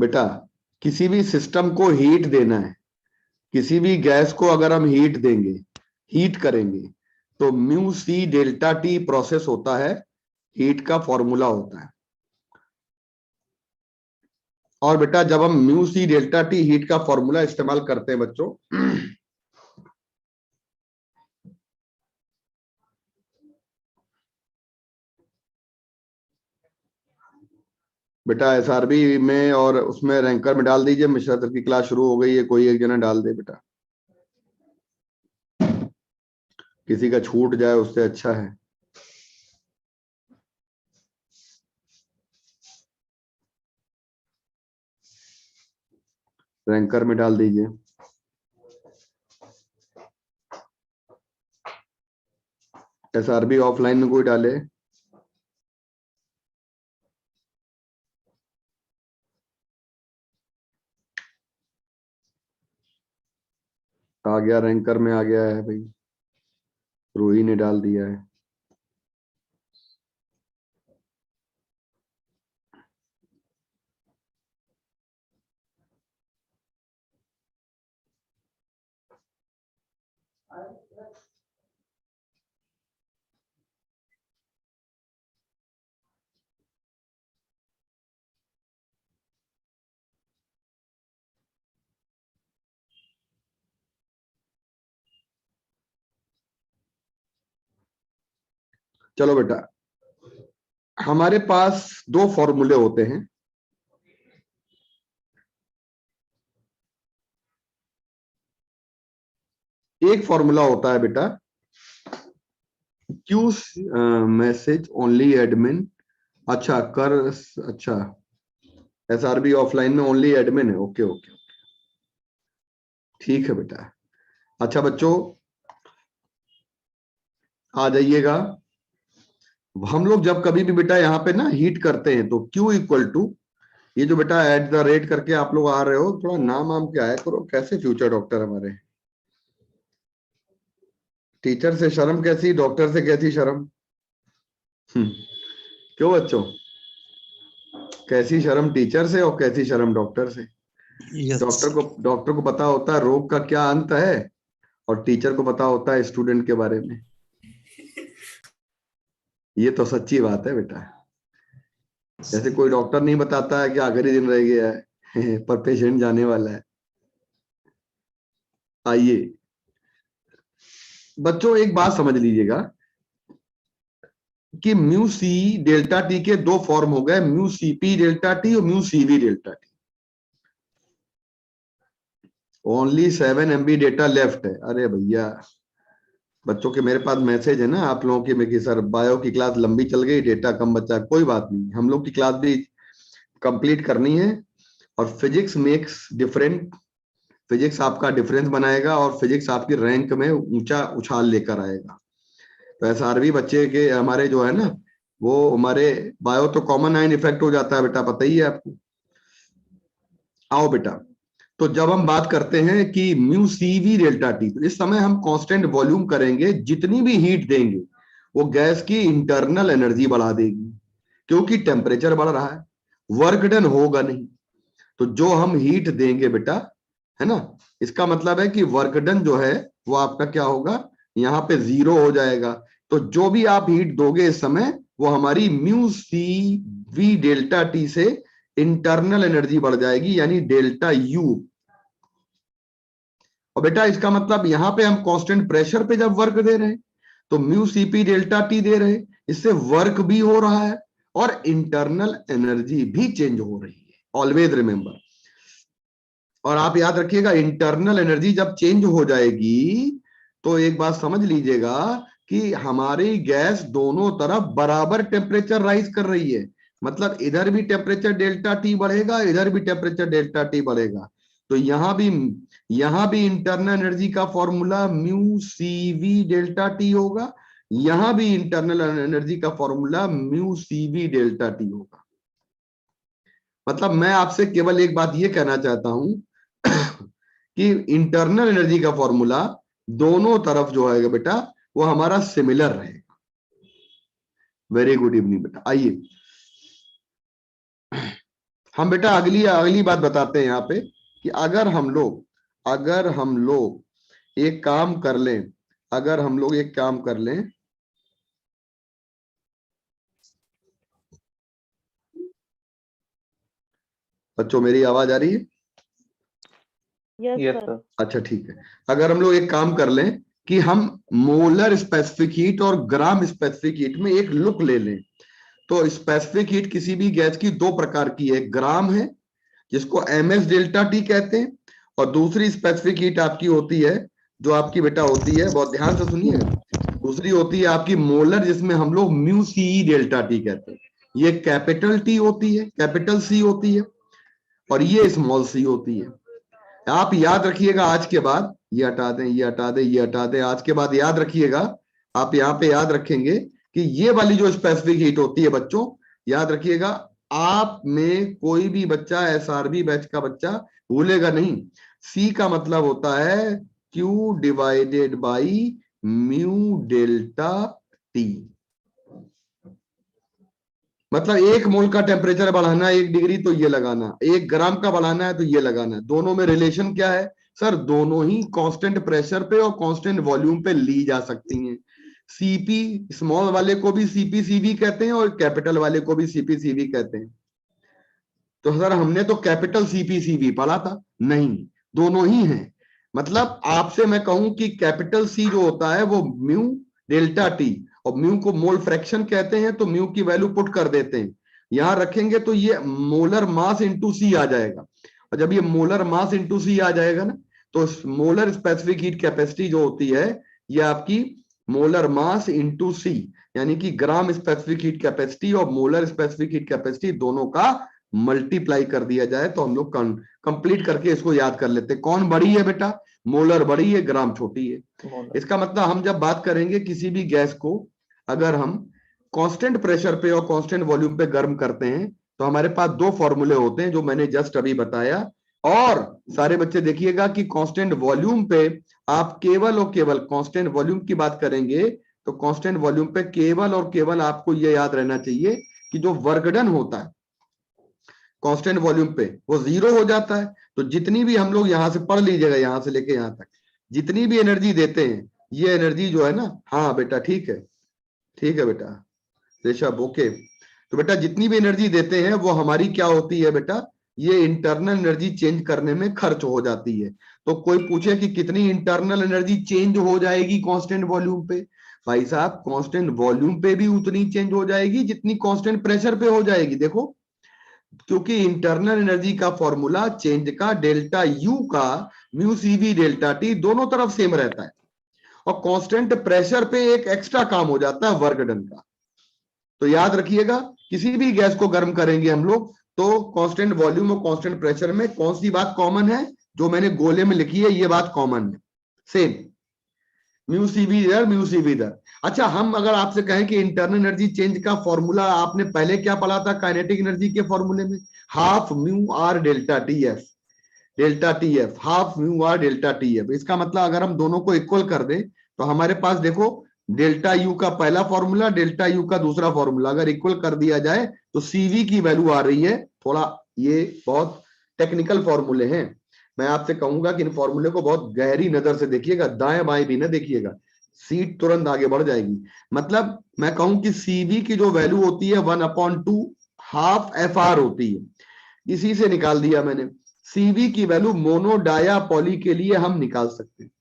बेटा किसी भी सिस्टम को हीट देना है, किसी भी गैस को अगर हम हीट देंगे, हीट करेंगे, तो mu C delta T process होता है, हीट का फॉर्मूला होता है। और बेटा जब हम mu C delta T heat का फॉर्मूला इस्तेमाल करते हैं बच्चों, बेटा एसआरबी में और उसमें रैंकर में डाल दीजिए। मिश्रा सर की क्लास शुरू हो गई है, कोई एक जना डाल दे बेटा, किसी का छूट जाए उससे अच्छा है। रैंकर में डाल दीजिए। एसआरबी ऑफलाइन में कोई डाले। आ गया, रैंकर में आ गया है भाई, रूही ने डाल दिया है। चलो बेटा, हमारे पास दो फॉर्मूले होते हैं। एक फॉर्मूला होता है बेटा क्यू मैसेज ओनली एडमिन, अच्छा कर, अच्छा एसआरबी ऑफलाइन में ओनली एडमिन है, ओके ओके, ठीक है बेटा। अच्छा बच्चों आ जाइएगा। हम लोग जब कभी भी बेटा यहाँ पे ना हीट करते हैं तो Q इक्वल टू, ये जो बेटा एट द रेट करके आप लोग आ रहे हो, थोड़ा नाम आम क्या है करो, कैसे फ्यूचर डॉक्टर हमारे। टीचर से शर्म कैसी, डॉक्टर से कैसी शर्म। क्यों बच्चों, कैसी शर्म टीचर से और कैसी शर्म डॉक्टर से। यस। डॉक्टर को पता होता है रोग का क्या अंत है, और टीचर को पता होता है स्टूडेंट के बारे में। ये तो सच्ची बात है बेटा। जैसे कोई डॉक्टर नहीं बताता है कि आखिरी दिन रह गया है पर पेशेंट जाने वाला है। आइए बच्चों एक बात समझ लीजिएगा कि म्यू सी डेल्टा टी के दो फॉर्म हो गए, mu C P delta T और mu C V delta T. Only 7 MB data left है। अरे भैया बच्चों के मेरे पास मैसेज है ना आप लोगों के में कि सर बायो की क्लास लंबी चल गई, डेटा कम बचा। कोई बात नहीं, हम लोग की क्लास भी कंप्लीट करनी है। और फिजिक्स मेक्स डिफरेंट, फिजिक्स आपका डिफरेंस बनाएगा और फिजिक्स आपकी रैंक में ऊंचा उछाल लेकर आएगा। तो एसआरबी बच्चे के हमारे जो है ना, वो हमारे बायो तो कॉमन आयन इफेक्ट हो जाता है बेटा, पता ही है आपको। आओ बेटा, तो जब हम बात करते हैं कि mu C V delta T, तो इस समय हम कांस्टेंट वॉल्यूम करेंगे, जितनी भी हीट देंगे वो गैस की इंटरनल एनर्जी बढ़ा देगी, क्योंकि टेम्परेचर बढ़ रहा है, वर्क डन होगा नहीं। तो जो हम हीट देंगे बेटा, है ना, इसका मतलब है कि वर्क डन जो है वो आपका क्या होगा, यहाँ पे 0 हो जाएगा। तो जो भी आप हीट दोगे इस समय, वो हमारी mu C V delta T से इंटरनल एनर्जी बढ़ जाएगी, यानी डेल्टा यू। और बेटा इसका मतलब यहां पे हम कांस्टेंट प्रेशर पे जब वर्क दे रहे हैं तो म्यू सीपी डेल्टा टी दे रहे हैं, इससे वर्क भी हो रहा है और इंटरनल एनर्जी भी चेंज हो रही है। ऑलवेज रिमेंबर, और आप याद रखिएगा इंटरनल एनर्जी जब चेंज हो जाएगी तो एक बात समझ लीजिएगा कि हमारी गैस दोनों तरफ बराबर टेम्परेचर राइज कर रही है। मतलब इधर भी टेम्परेचर डेल्टा टी बढ़ेगा, इधर भी टेम्परेचर डेल्टा टी बढ़ेगा। तो यहां भी इंटरनल एनर्जी का formula mu C V delta T होगा, यहां भी इंटरनल एनर्जी का formula mu C V delta T होगा। मतलब मैं आपसे केवल एक बात यह कहना चाहता हूं कि इंटरनल एनर्जी का फॉर्मूला दोनों तरफ जो है बेटा वो हमारा सिमिलर रहेगा। वेरी गुड इवनिंग बेटा। आइए हम बेटा अगली अगली बात बताते हैं यहाँ पे कि अगर हम लोग एक काम कर लें, अगर हम लोग एक काम कर लें, बच्चों मेरी आवाज आ रही है? Yes sir. अच्छा ठीक है। अगर हम लोग एक काम कर लें कि हम मोलर स्पेसिफिक हीट और ग्राम स्पेसिफिक हीट में एक लुक ले लें, तो स्पेसिफिक हीट किसी भी गैस की दो प्रकार की है, ग्राम है जिसको एमएस डेल्टा टी कहते हैं, और दूसरी स्पेसिफिक हीट आपकी होती है जो आपकी बेटा होती है, बहुत ध्यान से सुनिएगा, दूसरी होती है आपकी मोलर जिसमें हम लोग म्यू सी डेल्टा टी कहते हैं। ये कैपिटल टी होती है, कैपिटल सी होती है, और ये स्मॉल सी होती है। आप याद रखिएगा आज के बाद, ये हटा दें, ये हटा दें, ये हटा दें, आज के बाद याद रखिएगा, आप यहाँ पे याद रखेंगे कि ये वाली जो स्पेसिफिक हीट होती है बच्चों, याद रखिएगा, आप में कोई भी बच्चा एसआरबी बैच का बच्चा भूलेगा नहीं। सी का मतलब होता है Q divided by mu delta T. मतलब 1 मोल का टेम्परेचर बढ़ाना 1 डिग्री तो ये लगाना, 1 ग्राम का बढ़ाना है तो ये लगाना है। दोनों में रिलेशन क्या है सर? दोनों ही कांस्टेंट प्रेशर पे और कांस्टेंट वॉल्यूम पे ली जा सकती हैं। सीपी स्मॉल वाले को भी सीपीसीवी कहते हैं और कैपिटल वाले को भी सीपीसीवी कहते हैं। तो सर हमने तो कैपिटल सीपीसीवी पढ़ा था, नहीं, दोनों ही हैं। मतलब आपसे मैं कहूं कि कैपिटल सी जो होता है वो म्यू डेल्टा टी, और म्यू को मोल फ्रैक्शन कहते हैं, तो म्यू की वैल्यू पुट कर देते हैं, यहां रखेंगे तो ये मोलर मास इंटू सी आ जाएगा। और जब ये मोलर मास इंटू सी आ जाएगा ना, तो मोलर स्पेसिफिक हीट कैपेसिटी जो होती है ये आपकी मोलर मास इंटू सी, यानी कि ग्राम स्पेसिफिक हीट कैपेसिटी और मोलर स्पेसिफिक हीट कैपेसिटी दोनों का मल्टीप्लाई कर दिया जाए तो हम लोग कंप्लीट करके इसको याद कर लेते हैं। कौन बड़ी है बेटा? मोलर बड़ी है, ग्राम छोटी है। इसका मतलब हम जब बात करेंगे किसी भी गैस को, अगर हम कांस्टेंट प्रेशर पे और कांस्टेंट वॉल्यूम पे गर्म करते हैं, तो हमारे पास दो फॉर्मूले होते हैं जो मैंने जस्ट अभी बताया। और सारे बच्चे देखिएगा कि कांस्टेंट वॉल्यूम पे आप केवल और केवल कांस्टेंट वॉल्यूम की बात करेंगे, तो कांस्टेंट वॉल्यूम पे केवल और केवल आपको यह याद रहना चाहिए कि जो वर्क डन होता है कांस्टेंट वॉल्यूम पे वो 0 हो जाता है। तो जितनी भी हम लोग यहां से पढ़ लीजिएगा, यहां से लेके यहां तक जितनी भी एनर्जी देते हैं, ये एनर्जी जो है ना, हाँ बेटा ठीक है, ठीक है बेटा ऋषभ, ओके। तो बेटा जितनी भी एनर्जी देते हैं वो हमारी क्या होती है बेटा? ये इंटरनल एनर्जी चेंज करने में खर्च हो जाती है। तो कोई पूछे कि कितनी इंटरनल एनर्जी चेंज हो जाएगी कांस्टेंट वॉल्यूम पे? भाई साहब कांस्टेंट वॉल्यूम पे भी उतनी चेंज हो जाएगी जितनी कांस्टेंट प्रेशर पे हो जाएगी। देखो, क्योंकि इंटरनल एनर्जी का फॉर्मूला चेंज का डेल्टा यू का म्यू सीवी डेल्टा टी दोनों तरफ सेम रहता है, और कांस्टेंट प्रेशर पे एक एक्स्ट्रा काम हो जाता है वर्क डन का। तो याद रखिएगा, किसी भी गैस को गर्म करेंगे हम लोग तो कांस्टेंट वॉल्यूम और कांस्टेंट प्रेशर में कौन सी बात कॉमन है? जो मैंने गोले में लिखी है ये बात कॉमन है, सेम म्यू सीवी इधर, म्यू सीवी इधर। अच्छा, हम अगर आपसे कहें कि इंटरनल एनर्जी चेंज का फॉर्मूला आपने पहले क्या पढ़ा था काइनेटिक एनर्जी के फॉर्मूले में? Half mu R delta T F, delta T F, half mu R delta T F. इसका मतलब अगर हम दोनों को इक्वल कर दें तो हमारे पास देखो डेल्टा यू का पहला फॉर्मूला, डेल्टा यू का दूसरा फॉर्मूला अगर इक्वल कर दिया जाए तो सीवी की वैल्यू आ रही है। थोड़ा ये बहुत टेक्निकल फॉर्मूले हैं, मैं आपसे कहूंगा कि इन फॉर्मूले को बहुत गहरी नजर से देखिएगा, दाएं बाएं भी ना देखिएगा, सीट तुरंत आगे बढ़ जाएगी। मतलब मैं कहूं कि सीवी की जो वैल्यू होती है 1/2 हाफ एफ आर होती है, इसी से निकाल दिया मैंने। सीवी की वैल्यू मोनो डाया पॉली के लिए हम निकाल सकते हैं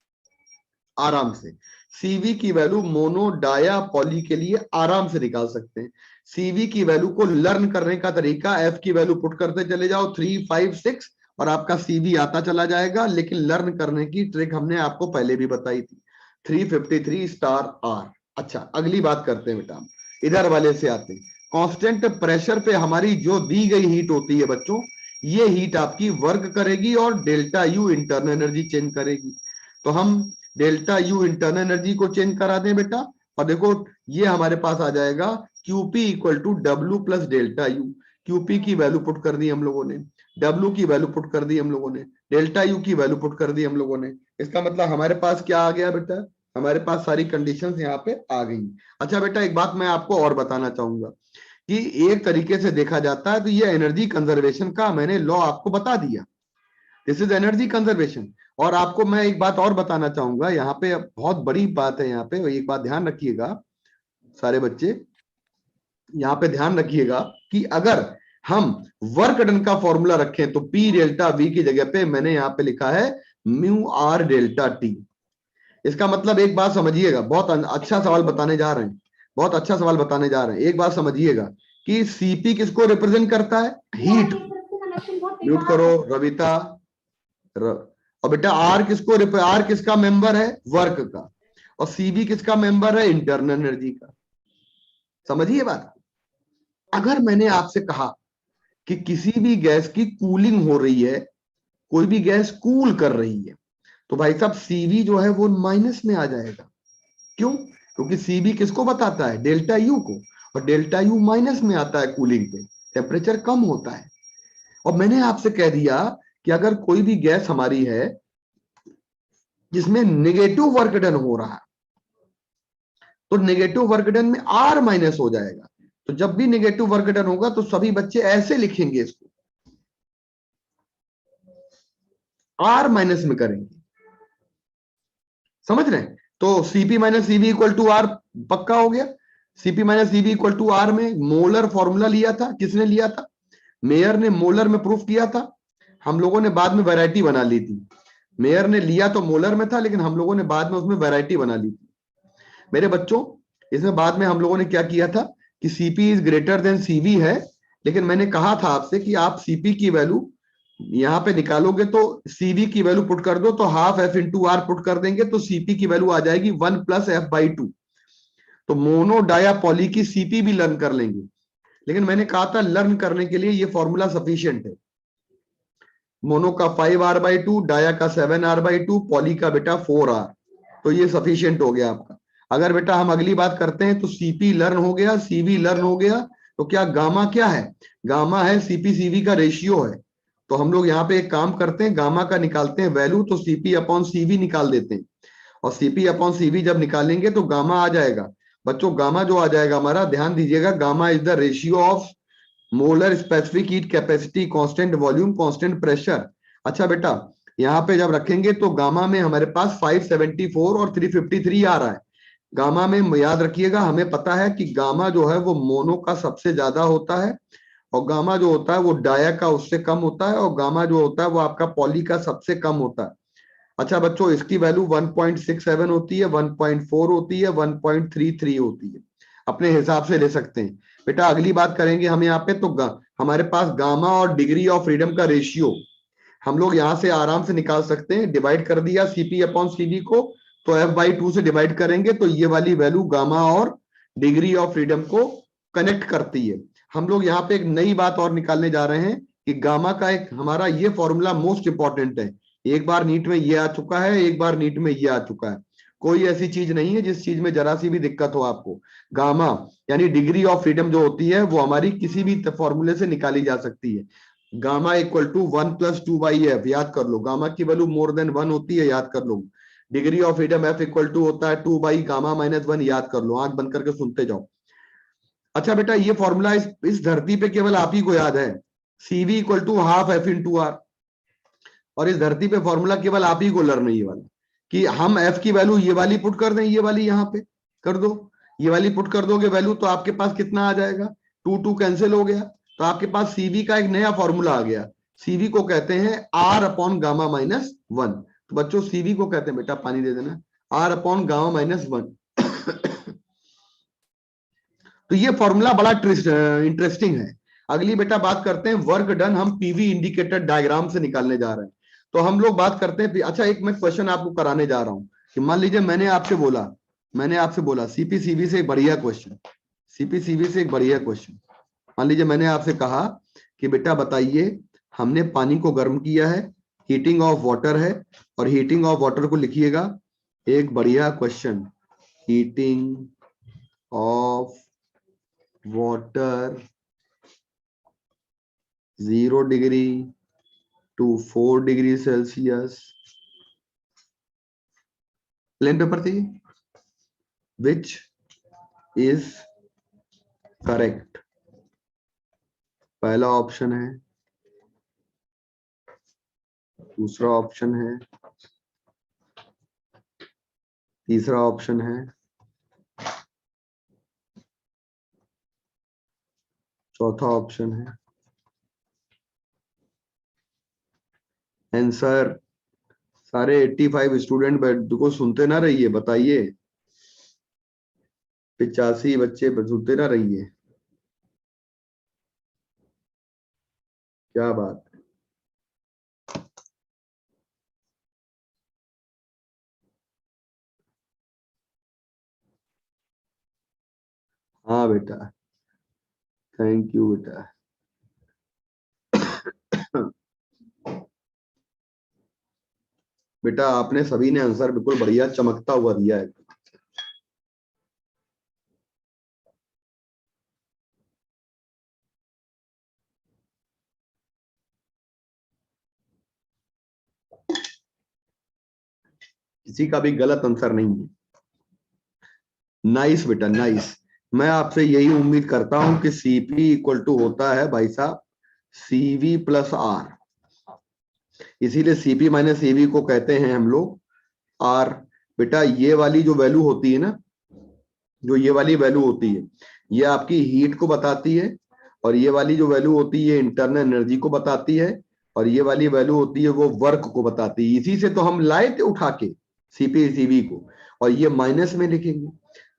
आराम से, सीवी की वैल्यू मोनो डाया पॉली के लिए आराम से निकाल सकते हैं। सीवी की वैल्यू को लर्न करने का तरीका, एफ की वैल्यू पुट करते चले जाओ 3, 5, 6 और आपका सीवी आता चला जाएगा। लेकिन लर्न करने की ट्रिक हमने आपको पहले भी बताई थी, 353 स्टार आर। अच्छा, अगली बात करते हैं बेटा, इधर वाले से आते हैं। कांस्टेंट प्रेशर पे हमारी जो दी गई हीट होती है बच्चों, ये हीट आपकी वर्क करेगी और delta U internal energy change करेगी। तो हम डेल्टा यू इंटरनल एनर्जी को चेंज करा दें बेटा, और देखो ये हमारे पास आ जाएगा QP equal to W plus delta U. QP की वैल्यू पुट कर दी हम लोगों ने, डब्ल्यू की वैल्यू पुट कर दी हम लोगों ने, डेल्टा यू की वैल्यू पुट कर दी हम लोगों ने। इसका मतलब हमारे पास क्या आ गया बेटा? हमारे पास सारी कंडीशंस यहाँ पे आ गई। अच्छा बेटा, एक बात मैं आपको और बताना चाहूंगा कि एक तरीके से देखा जाता है तो ये एनर्जी कंजर्वेशन का मैंने लॉ आपको बता दिया। This is energy conservation. और आपको मैं एक बात और बताना चाहूंगा, यहाँ पे बहुत बड़ी बात है, यहाँ पे एक बात ध्यान रखिएगा सारे बच्चे, यहाँ पे ध्यान रखिएगा कि अगर हम वर्क डन का फॉर्मूला रखें तो पी डेल्टा वी की जगह पे मैंने यहाँ पे लिखा है म्यू आर डेल्टा टी। इसका मतलब एक बात समझिएगा, बहुत अच्छा सवाल बताने जा रहे हैं, बहुत अच्छा सवाल बताने जा रहे हैं। एक बात समझिएगा कि सीपी किसको रिप्रेजेंट करता है? हीट। म्यूट करो रविता। और बेटा आर किसको, आर किसका मेंबर है? वर्क का। और सीबी किसका मेंबर है? इंटरनल एनर्जी का। समझिए बात। अगर मैंने आपसे कहा कि किसी भी गैस की कूलिंग हो रही है, कोई भी गैस कूल कर रही है, तो भाई साहब सीवी जो है वो माइनस में आ जाएगा। क्यों? क्योंकि सीवी किसको बताता है? डेल्टा यू को। और डेल्टा यू माइनस में आता है कूलिंग पे, टेम्परेचर कम होता है। और मैंने आपसे कह दिया कि अगर कोई भी गैस हमारी है जिसमें नेगेटिव वर्क डन हो रहा है, तो नेगेटिव वर्क डन में आर माइनस हो जाएगा। तो जब भी नेगेटिव वर्क डन होगा तो सभी बच्चे ऐसे लिखेंगे, इसको आर माइनस में करेंगे। समझ रहे हैं? तो CP minus CB equal to R पक्का हो गया। CP minus CB equal to R में मोलर फॉर्मूला लिया था, किसने लिया था? मेयर ने मोलर में प्रूफ किया था। हम लोगों ने बाद में वैरायटी बना ली थी। मेयर ने लिया तो मोलर में था, लेकिन हम लोगों ने बाद में उसमें वैरायटी बना ली थी। मेरे बच्चों, इसमें बाद में हम लोगों ने क्या किया था कि CP is greater than CV है, लेकिन मैंने कहा था आपसे कि आप सीपी की वैल्यू यहां पे निकालोगे तो सीवी की वैल्यू पुट कर दो तो half F into R put कर देंगे तो सीपी की वैल्यू आ जाएगी 1+f/2। तो मोनो डाया पॉली की सीपी भी लर्न कर लेंगे। लेकिन मैंने कहा था लर्न करने के लिए ये फॉर्मूला सफिशियंट है। मोनो का 5r/2, डाया का 7r/2, पॉली का बेटा 4r। तो ये सफिशियंट हो गया आपका। अगर बेटा हम अगली बात करते हैं तो सीपी लर्न हो गया, सीवी लर्न हो गया, तो क्या गामा क्या है? गामा है सीपी सीवी का रेशियो है। तो हम लोग यहाँ पे एक काम करते हैं, गामा का निकालते हैं वैल्यू, तो सीपी अपॉन सीवी निकाल देते हैं। और सीपी अपॉन सीवी जब निकालेंगे तो गामा आ जाएगा। बच्चों गामा जो आ जाएगा हमारा, ध्यान दीजिएगा, gamma is the ratio of molar specific heat capacity constant volume constant pressure. अच्छा बेटा, यहाँ पे जब रखेंगे तो गामा में हमारे पास 574 और 353 आ रहा है। गामा में याद रखिएगा, हमें पता है कि गामा जो है वो मोनो का सबसे ज्यादा होता है, और गामा जो होता है वो डाया का उससे कम होता है, और गामा जो होता है वो आपका पॉली का सबसे कम होता है। अच्छा बच्चों, इसकी वैल्यू 1.67 होती है, 1.4 होती है, 1.33 होती है, अपने हिसाब से ले सकते हैं। बेटा अगली बात करेंगे हम यहाँ पे, तो हमारे पास गामा और डिग्री ऑफ फ्रीडम का रेशियो हम लोग यहाँ से आराम से निकाल सकते हैं। डिवाइड कर दिया सीपी अपॉन सीवी को, तो f/2 से डिवाइड करेंगे तो ये वाली वैल्यू गामा और डिग्री ऑफ फ्रीडम को कनेक्ट करती है। हम लोग यहाँ पे एक नई बात और निकालने जा रहे हैं कि गामा का एक हमारा ये फॉर्मूला मोस्ट इंपॉर्टेंट है। एक बार नीट में ये आ चुका है, एक बार नीट में ये आ चुका है। कोई ऐसी चीज नहीं है जिस चीज में जरा सी भी दिक्कत हो आपको। गामा यानी डिग्री ऑफ फ्रीडम जो होती है वो हमारी किसी भी फॉर्मूले से निकाली जा सकती है। गामा इक्वल टू 1+2/f, याद कर लो। गामा की वैल्यू मोर देन 1 होती है, याद कर लो। Degree of freedom f equal to होता है 2/γ-1, याद कर लो, आंख बंद करके सुनते जाओ। अच्छा बेटा, ये फॉर्मूला इस धरती पे केवल आप ही को याद है, CV equal to half F into R. और इस धरती पे फॉर्मूला केवल आप ही को लर्न है ये वाला, कि हम एफ की वैल्यू ये वाली पुट कर दें, ये वाली यहाँ पे कर दो, ये वाली पुट कर दोगे वैल्यू, तो आपके पास कितना आ जाएगा? 2 कैंसिल हो गया, तो आपके पास सीवी का एक नया फॉर्मूला आ गया। सीवी को कहते हैं R/γ-1। तो बच्चों सीवी को कहते हैं, बेटा पानी दे देना, R/γ-1। तो ये फॉर्मूला बड़ा इंटरेस्टिंग है। अगली बेटा बात करते हैं वर्क डन, हम पीवी इंडिकेटर डायग्राम से निकालने जा रहे हैं। तो हम लोग बात करते हैं, अच्छा एक मैं क्वेश्चन आपको कराने जा रहा हूं कि मान लीजिए मैंने आपसे बोला सीपीसीबी से एक बढ़िया क्वेश्चन, सीपीसीबी से एक बढ़िया क्वेश्चन। मान लीजिए मैंने आपसे कहा कि बेटा बताइए, हमने पानी को गर्म किया है, हीटिंग ऑफ वाटर है, और हीटिंग ऑफ वाटर को लिखिएगा, एक बढ़िया question, heating of water 0 degree to 4 degree Celsius. Plain paper चाहिए, विच इज करेक्ट। पहला ऑप्शन है, दूसरा ऑप्शन है, तीसरा ऑप्शन है, चौथा ऑप्शन है। आंसर सारे 85 स्टूडेंट बैठ को सुनते ना रहिए, बताइए। 85 बच्चे सुनते ना रहिए। क्या बात है। हाँ बेटा, थैंक यू बेटा। बेटा आपने सभी ने आंसर बिल्कुल बढ़िया चमकता हुआ दिया है। किसी का भी गलत आंसर नहीं है। नाइस बेटा, नाइस। मैं आपसे यही उम्मीद करता हूं कि सीपी इक्वल टू होता है भाई साहब सीवी प्लस आर, इसीलिए सीपी माइनस सीवी को कहते हैं हम लोग आर। बेटा ये वाली जो वैल्यू होती है ना, जो ये वाली वैल्यू होती है, ये आपकी हीट को बताती है, और ये वाली जो वैल्यू होती है इंटरनल एनर्जी को बताती है, और ये वाली वैल्यू होती है वो वर्क को बताती है। इसी से तो हम लाए थे उठा के सीपी सीवी को, और ये माइनस में लिखेंगे,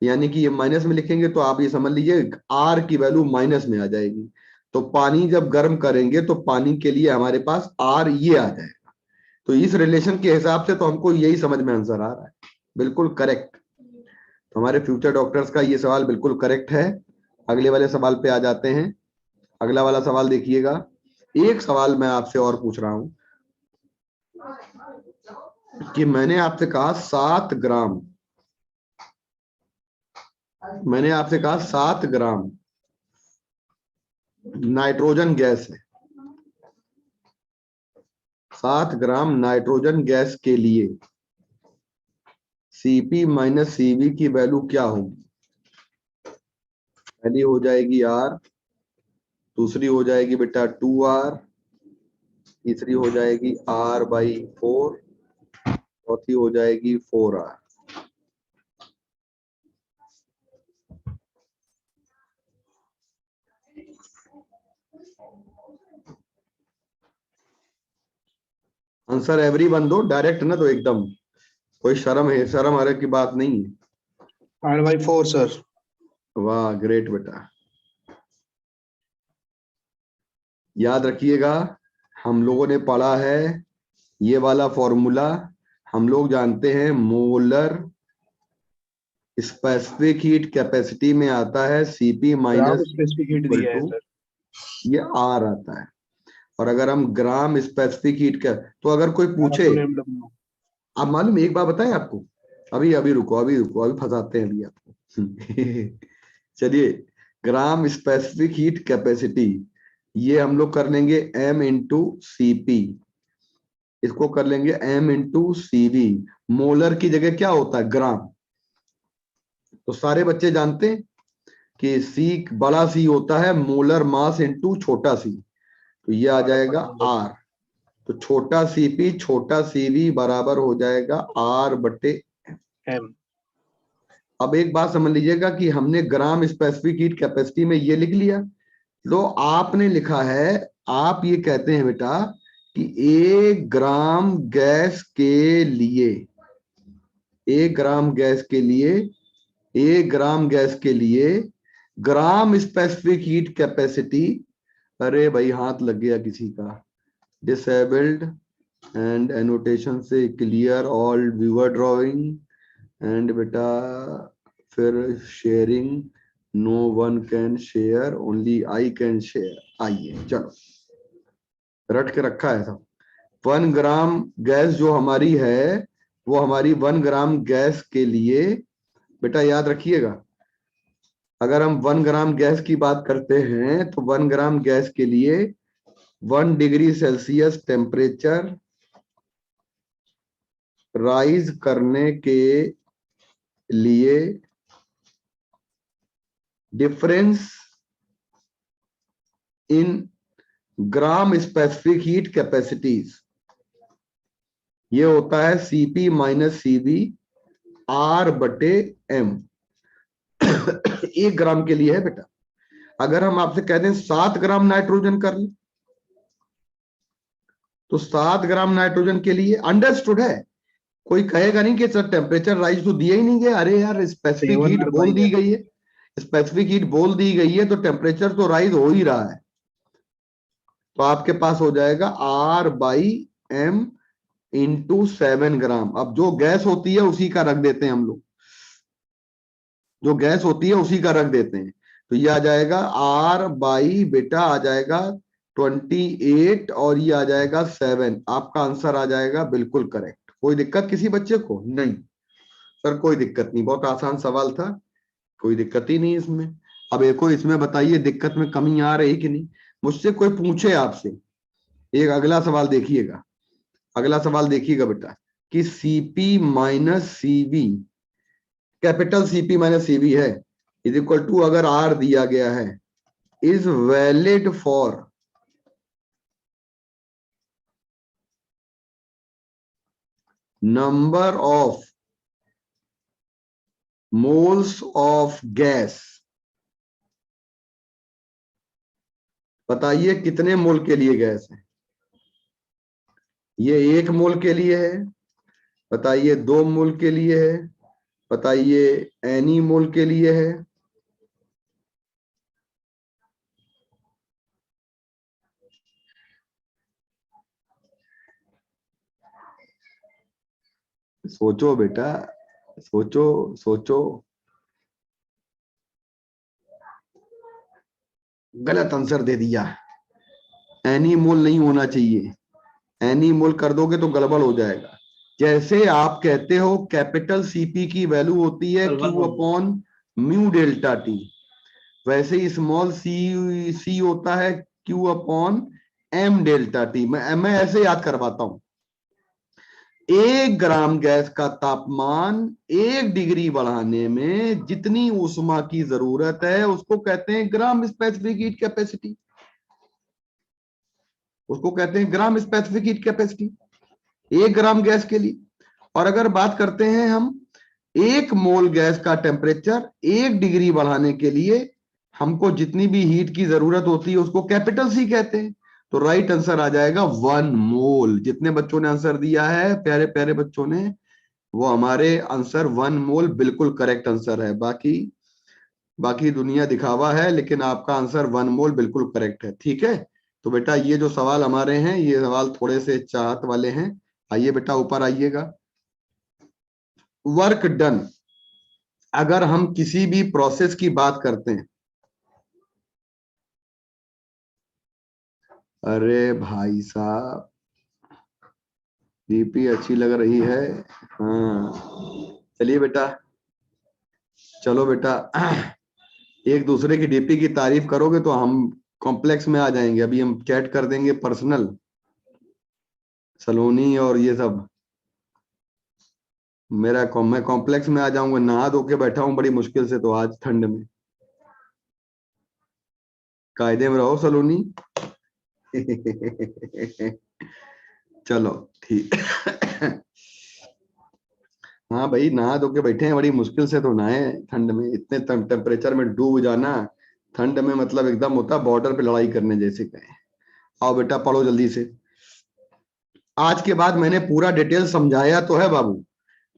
यानी कि ये माइनस में लिखेंगे तो आप ये समझ लीजिए आर की वैल्यू माइनस में आ जाएगी। तो पानी जब गर्म करेंगे तो पानी के लिए हमारे पास आर ये आ जाएगा। तो इस रिलेशन के हिसाब से तो हमको यही समझ में आंसर आ रहा है। बिल्कुल करेक्ट। हमारे फ्यूचर डॉक्टर्स का ये सवाल बिल्कुल करेक्ट है। अगले वाले सवाल पे आ जाते हैं। अगला वाला सवाल देखिएगा। एक सवाल मैं आपसे और पूछ रहा हूं कि मैंने आपसे कहा 7 ग्राम, मैंने आपसे कहा 7 ग्राम नाइट्रोजन गैस है। 7 ग्राम नाइट्रोजन गैस के लिए सीपी माइनस सीवी की वैल्यू क्या होगी? पहली हो जाएगी आर, दूसरी हो जाएगी बेटा 2R, तीसरी हो जाएगी R/4, चौथी हो जाएगी 4R। आंसर एवरीवन दो, डायरेक्ट ना दो एकदम, कोई शर्म है, शर्म आरे की बात नहीं है। R/4 sir. वाह ग्रेट बेटा। याद रखिएगा, हम लोगों ने पढ़ा है ये वाला फॉर्मूला, हम लोग जानते हैं मोलर स्पेसिफिक हीट कैपेसिटी में आता है सीपी माइनस स्पेसिफिक हीट दिया है सर। ये आर आता है। और अगर हम ग्राम स्पेसिफिक हीट का, तो अगर कोई पूछे, आप मालूम एक बात बताएं आपको, अभी अभी रुको, अभी रुको, अभी फंसाते हैं अभी आपको। चलिए, ग्राम स्पेसिफिक हीट कैपेसिटी ये हम लोग कर लेंगे m इंटू सीपी, इसको कर लेंगे m इंटू सीवी। मोलर की जगह क्या होता है? ग्राम। तो सारे बच्चे जानते हैं कि सी बड़ा सी होता है मोलर मास इंटू छोटा सी, तो ये आ जाएगा आर। तो छोटा सीपी छोटा सीवी बराबर हो जाएगा R/m। अब एक बात समझ लीजिएगा कि हमने ग्राम स्पेसिफिक हीट कैपेसिटी में ये लिख लिया, तो आपने लिखा है, आप ये कहते हैं बेटा कि 1 ग्राम गैस के लिए, 1 ग्राम गैस के लिए, 1 ग्राम गैस के लिए ग्राम स्पेसिफिक हीट कैपेसिटी, अरे भाई हाथ लग गया किसी का, डिसेबल्ड एंड एनोटेशन से clear all viewer drawing and बेटा फिर sharing, no one can share only I can share. आइए चलो, रट के रखा है सब। 1 ग्राम गैस जो हमारी है, वो हमारी 1 ग्राम गैस के लिए बेटा याद रखिएगा, अगर हम 1 ग्राम गैस की बात करते हैं तो 1 ग्राम गैस के लिए 1 डिग्री सेल्सियस टेम्परेचर राइज करने के लिए difference in gram specific heat capacities, ये होता है सीपी माइनस सीवी आर बटे एम। 1 ग्राम के लिए है बेटा। अगर हम आपसे कह दें 7 ग्राम नाइट्रोजन कर ले, तो 7 ग्राम नाइट्रोजन के लिए अंडरस्टूड है, कोई कहेगा नहीं कि सर टेम्परेचर राइज तो दिया ही नहीं गया। अरे यार स्पेसिफिक हीट बोल दी गई है, स्पेसिफिक हीट बोल दी गई है, तो टेम्परेचर तो राइज हो ही रहा है। तो आपके पास हो जाएगा आर बाई एम इंटू 7 ग्राम। अब जो गैस होती है उसी का रख देते हैं हम लोग, जो गैस होती है उसी का रख देते हैं। तो ये आ जाएगा आर बाई बेटा आ जाएगा 28 और ये आ जाएगा 7। आपका आंसर आ जाएगा बिल्कुल करेक्ट। कोई दिक्कत किसी बच्चे को? नहीं सर कोई दिक्कत नहीं, बहुत आसान सवाल था, कोई दिक्कत ही नहीं इसमें। अब एको इसमें बताइए दिक्कत में कमी आ रही कि नहीं। मुझसे कोई पूछे आपसे, एक अगला सवाल देखिएगा, अगला सवाल देखिएगा बेटा कि CP minus CV, capital CP minus CV है इज इक्वल टू, अगर आर दिया गया है, is valid for number of moles of gas. बताइए कितने मोल के लिए गैस है? ये 1 मोल के लिए है, बताइए 2 मोल के लिए है, बताइए एनी मोल के लिए है। सोचो बेटा, सोचो सोचो। गलत आंसर दे दिया, एनी मोल नहीं होना चाहिए, एनी मोल कर दोगे तो गड़बड़ हो जाएगा। जैसे आप कहते हो कैपिटल सीपी की वैल्यू होती है Q upon mu delta T, वैसे ही स्मॉल सी सी होता है Q upon M delta T. मैं ऐसे याद करवाता हूं, 1 ग्राम गैस का तापमान 1 डिग्री बढ़ाने में जितनी ऊष्मा की जरूरत है उसको कहते हैं ग्राम स्पेसिफिक हीट कैपेसिटी, उसको कहते हैं ग्राम स्पेसिफिक हीट कैपेसिटी 1 ग्राम गैस के लिए। और अगर बात करते हैं हम 1 मोल गैस का टेम्परेचर 1 डिग्री बढ़ाने के लिए हमको जितनी भी हीट की जरूरत होती है उसको कैपिटल सी कहते हैं। तो राइट आंसर आ जाएगा 1 मोल। जितने बच्चों ने आंसर दिया है प्यारे प्यारे बच्चों ने, वो हमारे आंसर 1 मोल बिल्कुल करेक्ट आंसर है। बाकी बाकी दुनिया दिखावा है, लेकिन आपका आंसर 1 मोल बिल्कुल करेक्ट है। ठीक है, तो बेटा ये जो सवाल हमारे हैं ये सवाल थोड़े से चाहत वाले हैं। आइए बेटा ऊपर आइएगा। वर्क डन, अगर हम किसी भी प्रोसेस की बात करते हैं, अरे भाई साहब डीपी अच्छी लग रही है। हाँ चलिए बेटा, चलो बेटा, एक दूसरे की डीपी की तारीफ करोगे तो हम कॉम्प्लेक्स में आ जाएंगे। अभी हम चैट कर देंगे पर्सनल, सलोनी और ये सब। मैं कॉम्प्लेक्स में आ जाऊंगा, नहा धो के बैठा हूं बड़ी मुश्किल से, तो आज ठंड में कायदे में रहो सलोनी। चलो ठीक। हाँ भाई नहा धो के बैठे हैं बड़ी मुश्किल से, तो नहाए ठंड में, इतने टेम्परेचर में डूब जाना ठंड में मतलब एकदम होता बॉर्डर पे लड़ाई करने जैसे कहे। आओ बेटा पढ़ो जल्दी से। आज के बाद मैंने पूरा डिटेल समझाया तो है बाबू,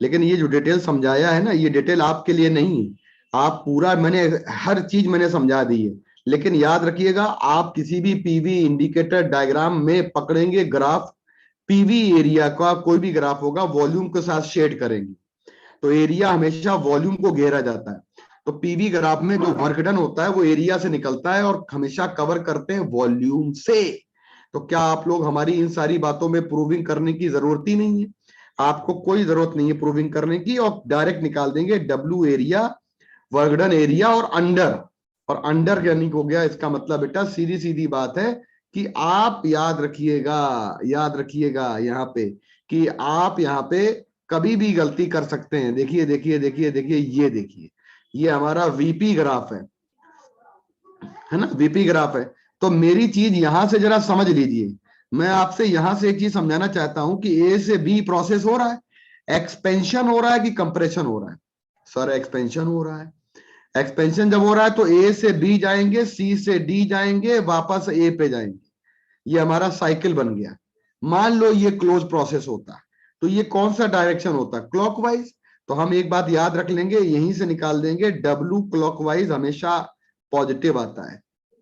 लेकिन ये जो डिटेल समझाया है ना, ये डिटेल आपके लिए नहीं है। आप पूरा, मैंने हर चीज मैंने समझा दी है, लेकिन याद रखिएगा आप किसी भी पीवी इंडिकेटर डायग्राम में पकड़ेंगे ग्राफ, पीवी एरिया का कोई भी ग्राफ होगा वॉल्यूम के साथ शेड करेंगे, तो एरिया हमेशा वॉल्यूम को घेरा जाता है। तो पीवी ग्राफ में जो वर्क डन होता है वो एरिया से निकलता है और हमेशा कवर करते हैं वॉल्यूम से। तो क्या आप लोग हमारी इन सारी बातों में प्रूविंग करने की जरूरत ही नहीं है? आपको कोई जरूरत नहीं है प्रूविंग करने की, और डायरेक्ट निकाल देंगे W area, work done area और अंडर। और अंडर यानी हो गया, इसका मतलब बेटा सीधी सीधी बात है कि आप याद रखिएगा, याद रखिएगा यहाँ पे कि आप यहाँ पे कभी भी गलती कर सकते हैं। देखिए देखिए देखिए देखिए, ये देखिए, ये हमारा वीपी ग्राफ है ना, वीपी ग्राफ है। तो मेरी चीज यहां से जरा समझ लीजिए, मैं आपसे यहां से एक चीज समझाना चाहता हूं कि ए से बी प्रोसेस हो रहा है, एक्सपेंशन हो रहा है कि कंप्रेशन हो रहा है? सर एक्सपेंशन हो रहा है। एक्सपेंशन जब हो रहा है तो ए से बी जाएंगे, सी से डी जाएंगे, वापस ए पे जाएंगे, ये हमारा साइकिल बन गया। मान लो ये क्लोज प्रोसेस होता, तो ये कौन सा डायरेक्शन होता? क्लॉकवाइज। तो हम एक बात याद रख लेंगे, यहीं से निकाल देंगे, डब्ल्यू क्लॉकवाइज हमेशा पॉजिटिव आता है।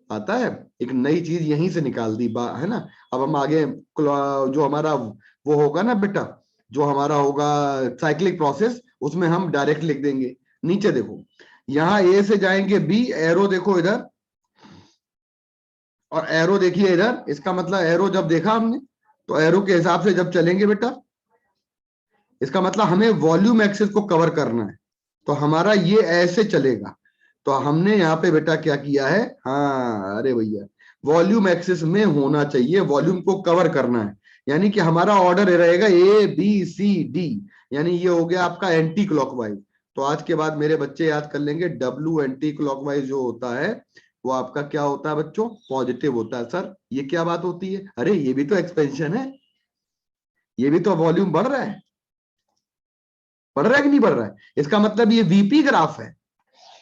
आता है, एक नई चीज यहीं से निकाल दी है ना। अब हम आगे जो हमारा वो होगा ना बेटा, जो हमारा होगा साइक्लिक प्रोसेस, उसमें हम डायरेक्ट लिख देंगे। नीचे देखो, यहां ए से जाएंगे बी, एरो देखो इधर, और एरो देखिए इधर, इसका मतलब एरो जब देखा हमने तो एरो के हिसाब से जब चलेंगे बेटा, इसका मतलब हमें वॉल्यूम एक्सिस को कवर करना है, तो हमारा ये ऐसे चलेगा। तो हमने यहाँ पे बेटा क्या किया है, हाँ अरे भैया, वॉल्यूम एक्सिस में होना चाहिए, वॉल्यूम को कवर करना है, यानी कि हमारा ऑर्डर रहेगा ए बी सी डी, यानी ये हो गया आपका एंटी क्लॉकवाइज। तो आज के बाद मेरे बच्चे याद कर लेंगे, डब्ल्यू एंटी क्लॉकवाइज जो होता है वो आपका क्या होता है बच्चों? पॉजिटिव होता है। सर ये क्या बात होती है? अरे ये भी तो एक्सपेंशन है, ये भी तो वॉल्यूम बढ़ रहा है, बढ़ रहा है कि नहीं बढ़ रहा है? इसका मतलब ये वीपी ग्राफ है।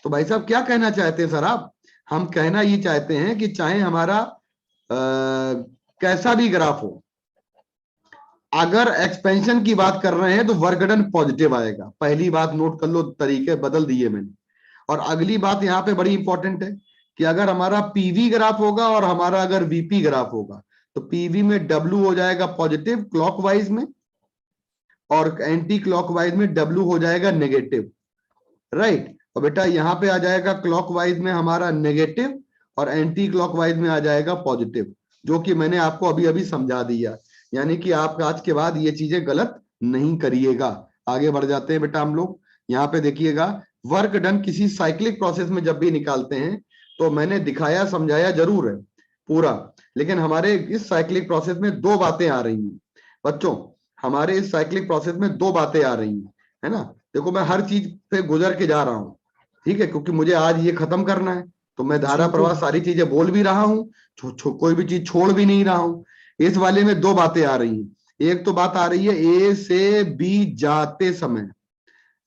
तो भाई साहब क्या कहना चाहते हैं सर आप? हम कहना ये चाहते हैं कि चाहे हमारा कैसा भी ग्राफ हो, अगर एक्सपेंशन की बात कर रहे हैं तो वर्क डन पॉजिटिव आएगा। पहली बात नोट कर लो, तरीके बदल दिए मैंने। और अगली बात यहाँ पे बड़ी इंपॉर्टेंट है कि अगर हमारा पीवी ग्राफ होगा और हमारा अगर वीपी ग्राफ होगा, तो पीवी में डब्ल्यू हो जाएगा पॉजिटिव क्लॉकवाइज में, और एंटी क्लॉकवाइज में डब्ल्यू हो जाएगा नेगेटिव, राइट। और बेटा यहाँ पे आ जाएगा क्लॉकवाइज में हमारा नेगेटिव, और एंटी क्लॉकवाइज में आ जाएगा पॉजिटिव, जो कि मैंने आपको अभी अभी समझा दिया। यानी कि आप आज के बाद ये चीजें गलत नहीं करिएगा। आगे बढ़ जाते हैं बेटा हम लोग। यहाँ पे देखिएगा, वर्क डन किसी साइक्लिक प्रोसेस में जब भी निकालते हैं, तो मैंने दिखाया समझाया जरूर है पूरा, लेकिन हमारे इस साइक्लिक प्रोसेस में दो बातें आ रही हैं बच्चों। हमारे इस साइक्लिक प्रोसेस में दो बातें आ रही हैं, है ना। देखो मैं हर चीज पे गुजर के जा रहा हूं, ठीक है, क्योंकि मुझे आज ये खत्म करना है, तो मैं धारा प्रवाह सारी चीजें बोल भी रहा हूँ, कोई भी चीज छोड़ भी नहीं रहा हूं। इस वाले में दो बातें आ रही हैं। एक तो बात आ रही है ए से बी जाते समय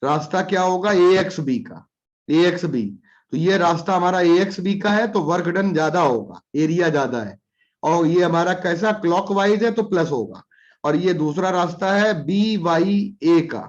रास्ता क्या होगा, ए एक्स बी का, ए एक्स बी। तो ये रास्ता हमारा ए एक्स बी का है, तो वर्क डन ज्यादा होगा, एरिया ज्यादा है। और ये हमारा कैसा क्लॉकवाइज है, तो प्लस होगा। और ये दूसरा रास्ता है बी वाई ए का,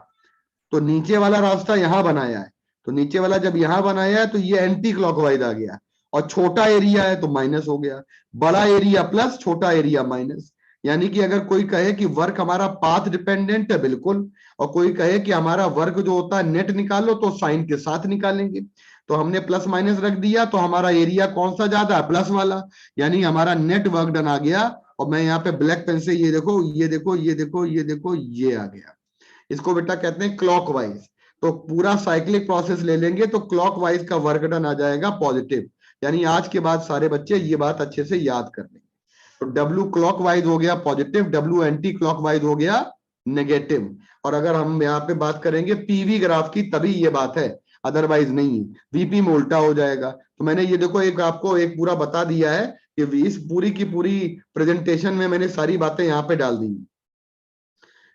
तो नीचे वाला रास्ता यहां बनाया है, तो नीचे वाला जब यहां बनाया है तो ये एंटी क्लॉकवाइज आ गया, और छोटा एरिया है तो माइनस हो गया। बड़ा एरिया प्लस, छोटा एरिया माइनस। यानी कि अगर कोई कहे कि वर्क हमारा पाथ डिपेंडेंट है, बिल्कुल। और कोई कहे कि हमारा वर्क जो होता है नेट निकालो, तो साइन के साथ निकालेंगे। तो हमने प्लस माइनस रख दिया, तो हमारा एरिया कौन सा ज्यादा है? प्लस वाला, यानी हमारा नेट वर्क डन आ गया। और मैं यहाँ पे ब्लैक पेन से ये देखो, ये देखो, ये देखो, ये देखो, ये आ गया। इसको बेटा कहते हैं क्लॉकवाइज। तो पूरा साइक्लिक प्रोसेस ले लेंगे तो क्लॉकवाइज का वर्क डन आ जाएगा पॉजिटिव। यानी आज के बाद सारे बच्चे ये बात अच्छे से याद कर लेंगे। तो डब्ल्यू क्लॉकवाइज हो गया पॉजिटिव, डब्ल्यू एंटी क्लॉकवाइज हो गया नेगेटिव। और अगर हम यहाँ पे बात करेंगे पीवी ग्राफ की, तभी ये बात है, अदरवाइज नहीं है। वीपी में उल्टा हो जाएगा। तो मैंने ये देखो एक आपको एक पूरा बता दिया है कि इस पूरी की पूरी प्रेजेंटेशन में मैंने सारी बातें यहाँ पे डाल दी।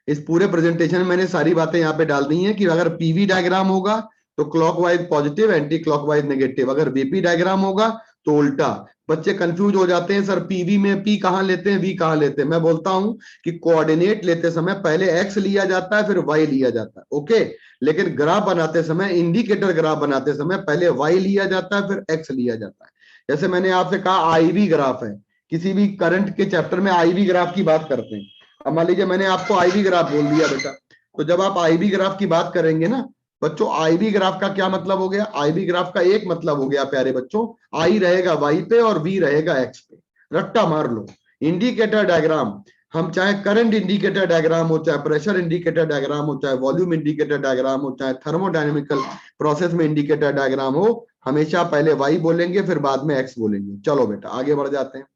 इस पूरे प्रेजेंटेशन में मैंने सारी बातें यहाँ पे डाल दी हैं कि अगर पीवी डायग्राम होगा तो clockwise positive, anti clockwise negative. अगर वीपी डायग्राम होगा तो उल्टा। बच्चे कंफ्यूज हो जाते हैं, सर पीवी में पी कहां लेते हैं, वी कहां लेते हैं। मैं बोलता हूं कि कोऑर्डिनेट लेते समय पहले एक्स लिया जाता है, फिर वाई लिया जाता है, ओके। लेकिन ग्राफ बनाते समय, इंडिकेटर ग्राफ बनाते समय पहले वाई लिया जाता है, फिर एक्स लिया जाता है। जैसे मैंने आपसे कहा आईवी ग्राफ है, किसी भी करंट के चैप्टर में आईवी ग्राफ की बात करते हैं। अब मान लीजिए मैंने आपको आईवी ग्राफ बोल दिया बेटा, तो जब आप आईवी ग्राफ की बात करेंगे ना बच्चों, आईवी ग्राफ का क्या मतलब हो गया? आईवी ग्राफ का एक मतलब हो गया प्यारे बच्चों, आई रहेगा वाई पे और वी रहेगा एक्स पे, रट्टा मार लो। इंडिकेटर डायग्राम, हम चाहे करंट इंडिकेटर डायग्राम हो, चाहे प्रेशर इंडिकेटर डायग्राम हो, चाहे वॉल्यूम इंडिकेटर डायग्राम हो, चाहे थर्मोडायनेमिकल प्रोसेस में इंडिकेटर डायग्राम हो, हमेशा पहले वाई बोलेंगे फिर बाद में एक्स बोलेंगे। चलो बेटा आगे बढ़ जाते हैं।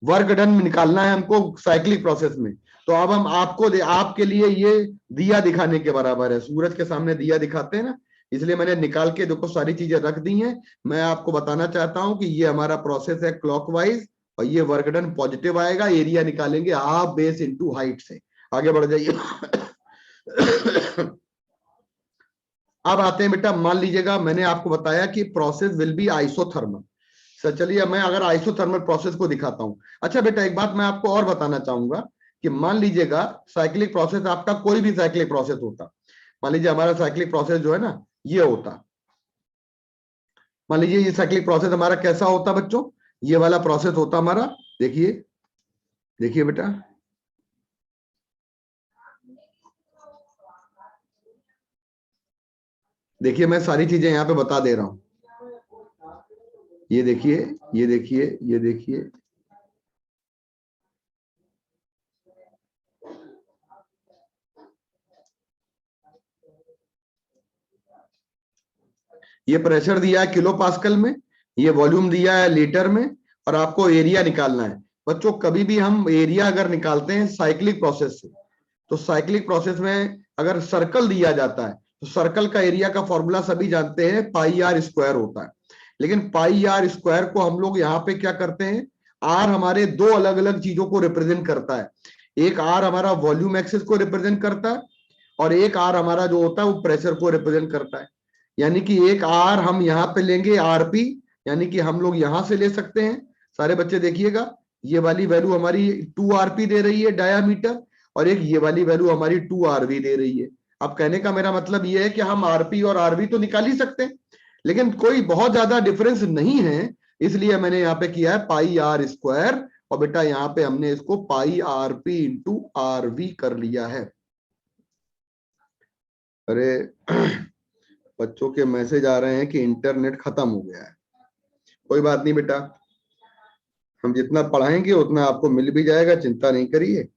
वर्क डन निकालना है हमको साइक्लिक प्रोसेस में। तो अब हम आपके लिए ये दिया दिखाने के बराबर है। सूरज के सामने दिया दिखाते हैं ना, इसलिए मैंने निकाल के देखो सारी चीजें रख दी हैं। मैं आपको बताना चाहता हूं कि ये हमारा प्रोसेस है क्लॉकवाइज, और ये वर्क डन पॉजिटिव आएगा। एरिया निकालेंगे हाफ बेस इनटू हाइट से। आगे बढ़ जाइए। अब आते हैं बेटा, मान लीजिएगा मैंने आपको बताया कि process will be isothermal. Sir चलिए मैं अगर आइसोथर्मल प्रोसेस को दिखाता हूं। अच्छा बेटा एक बात मैं आपको और बताना चाहूंगा कि मान लीजिएगा साइक्लिक प्रोसेस, आपका कोई भी साइक्लिक प्रोसेस होता, मान लीजिए हमारा साइक्लिक प्रोसेस जो है ना ये होता, मान लीजिए ये साइक्लिक प्रोसेस हमारा कैसा होता बच्चों, ये वाला प्रोसेस होता हमारा। देखिए देखिए बेटा, देखिए मैं सारी चीजें यहां पे बता दे रहा हूं। ये देखिए ये देखिए ये देखिए, ये प्रेशर दिया है किलो पास्कल में, ये वॉल्यूम दिया है लीटर में, और आपको एरिया निकालना है। बच्चों कभी भी हम एरिया अगर निकालते हैं साइक्लिक प्रोसेस से, तो साइक्लिक प्रोसेस में अगर सर्कल दिया जाता है तो सर्कल का एरिया का फॉर्मूला सभी जानते हैं, पाई आर स्क्वायर होता है। लेकिन पाई आर स्क्वायर को हम लोग यहाँ पे क्या करते हैं, आर हमारे दो अलग अलग चीजों को रिप्रेजेंट करता है। एक आर हमारा वॉल्यूम एक्सिस को रिप्रेजेंट करता है, और एक आर हमारा जो होता है वो प्रेशर को रिप्रेजेंट करता है। यानी कि एक आर हम यहाँ पे लेंगे आरपी, यानी कि हम लोग यहां से ले सकते हैं। सारे बच्चे देखिएगा, ये वाली वैल्यू हमारी 2 आरपी दे रही है डायामीटर, और एक ये वाली वैल्यू हमारी 2 आरवी दे रही है। अब कहने का मेरा मतलब ये है कि हम आरपी और आरवी तो निकाल ही सकते हैं, लेकिन कोई बहुत ज्यादा डिफरेंस नहीं है, इसलिए मैंने यहाँ पे किया है पाई आर स्क्वायर, और बेटा यहाँ पे हमने इसको पाई आरपी इंटू आरवी कर लिया है। अरे बच्चों के मैसेज आ रहे हैं कि इंटरनेट खत्म हो गया है। कोई बात नहीं बेटा, हम जितना पढ़ाएंगे उतना आपको मिल भी जाएगा, चिंता नहीं करिए।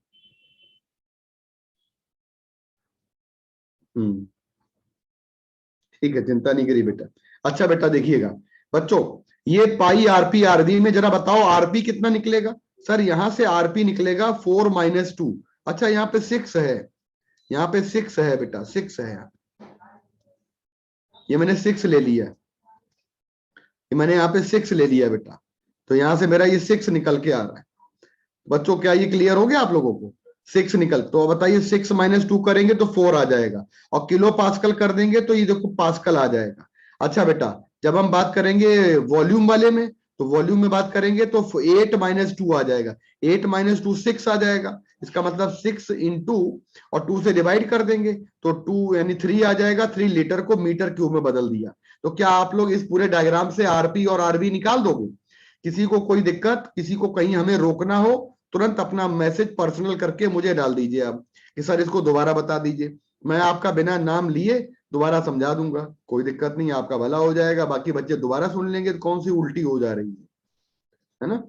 ठीक है, चिंता नहीं करिए बेटा। अच्छा बेटा देखिएगा बच्चों, ये पाई आरपी आरवी में जरा बताओ आरपी कितना निकलेगा। सर यहां से आरपी निकलेगा 4 - 2। अच्छा यहाँ पे 6 है, यहाँ पे 6 है बेटा, 6 है यहाँ। ये मैंने 6 ले लिया, ये मैंने यहाँ पे 6 ले लिया बेटा, तो यहां से मेरा ये 6 निकल के आ रहा है। बच्चों क्या ये क्लियर हो गया आप लोगों को? 6 निकल, तो अब बताइए 6 - 2 करेंगे तो 4 आ जाएगा, और किलो पास्कल कर देंगे तो ये देखो पास्कल आ जाएगा। अच्छा बेटा जब हम बात करेंगे वॉल्यूम वाले में, तो वॉल्यूम में बात करेंगे तो 8 - 2 आ जाएगा। 8 - 2 6 आ जाएगा, इसका मतलब 6 इंटू और 2 से डिवाइड कर देंगे तो 2 यानी 3 आ जाएगा। 3 लीटर को मीटर क्यूब में बदल दिया। तो क्या आप लोग इस पूरे डायग्राम से आरपी और आरवी निकाल दोगे? किसी को कोई दिक्कत, किसी को कहीं हमें रोकना हो, तुरंत अपना मैसेज पर्सनल करके मुझे डाल दीजिए आप कि सर इसको दोबारा बता दीजिए। मैं आपका बिना नाम लिए दोबारा समझा दूंगा, कोई दिक्कत नहीं, आपका भला हो जाएगा। बाकी बच्चे दोबारा सुन लेंगे तो कौन सी उल्टी हो जा रही है ना।